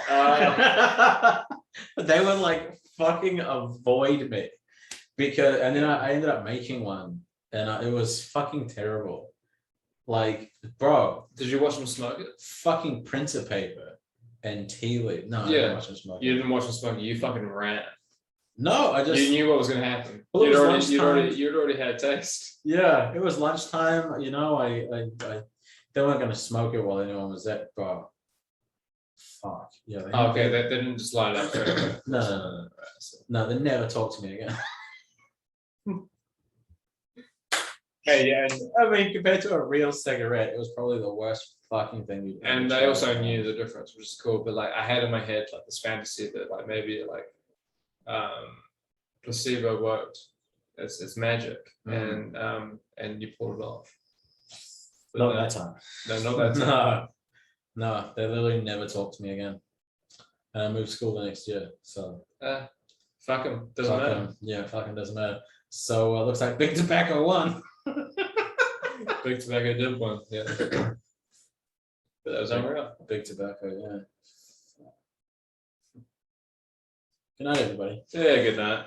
They would like fucking avoid me and then I ended up making one and it was fucking terrible. Like, bro. Did you watch them smoke it? Fucking printer paper and tea leaf. No, I yeah. didn't watch them smoke it. You didn't watch them smoke it, you fucking ran. No, I just You knew what was going to happen. Well, it You'd was you'd already had a taste. yeah, it was lunchtime. You know, they weren't going to smoke it while anyone was at, but fuck yeah. They Oh, okay, they didn't just line up. Straight away. No. No, they never talked to me again. Hey, yeah, and I mean, compared to a real cigarette, it was probably the worst fucking thing you'd ever And they tried. also knew the difference, which is cool. But like, I had in my head like this fantasy that like maybe like placebo worked. It's magic, and you pulled it off. But Not that time. No, not that time. No, they literally never talked to me again. And I moved school the next year, so Fuck them. Doesn't fuck matter. 'em. Yeah, fucking doesn't matter. So looks like Big Tobacco won. Big Tobacco did one. Yeah. But that was unreal. Big Tobacco, yeah. Good night, everybody. Yeah, good night.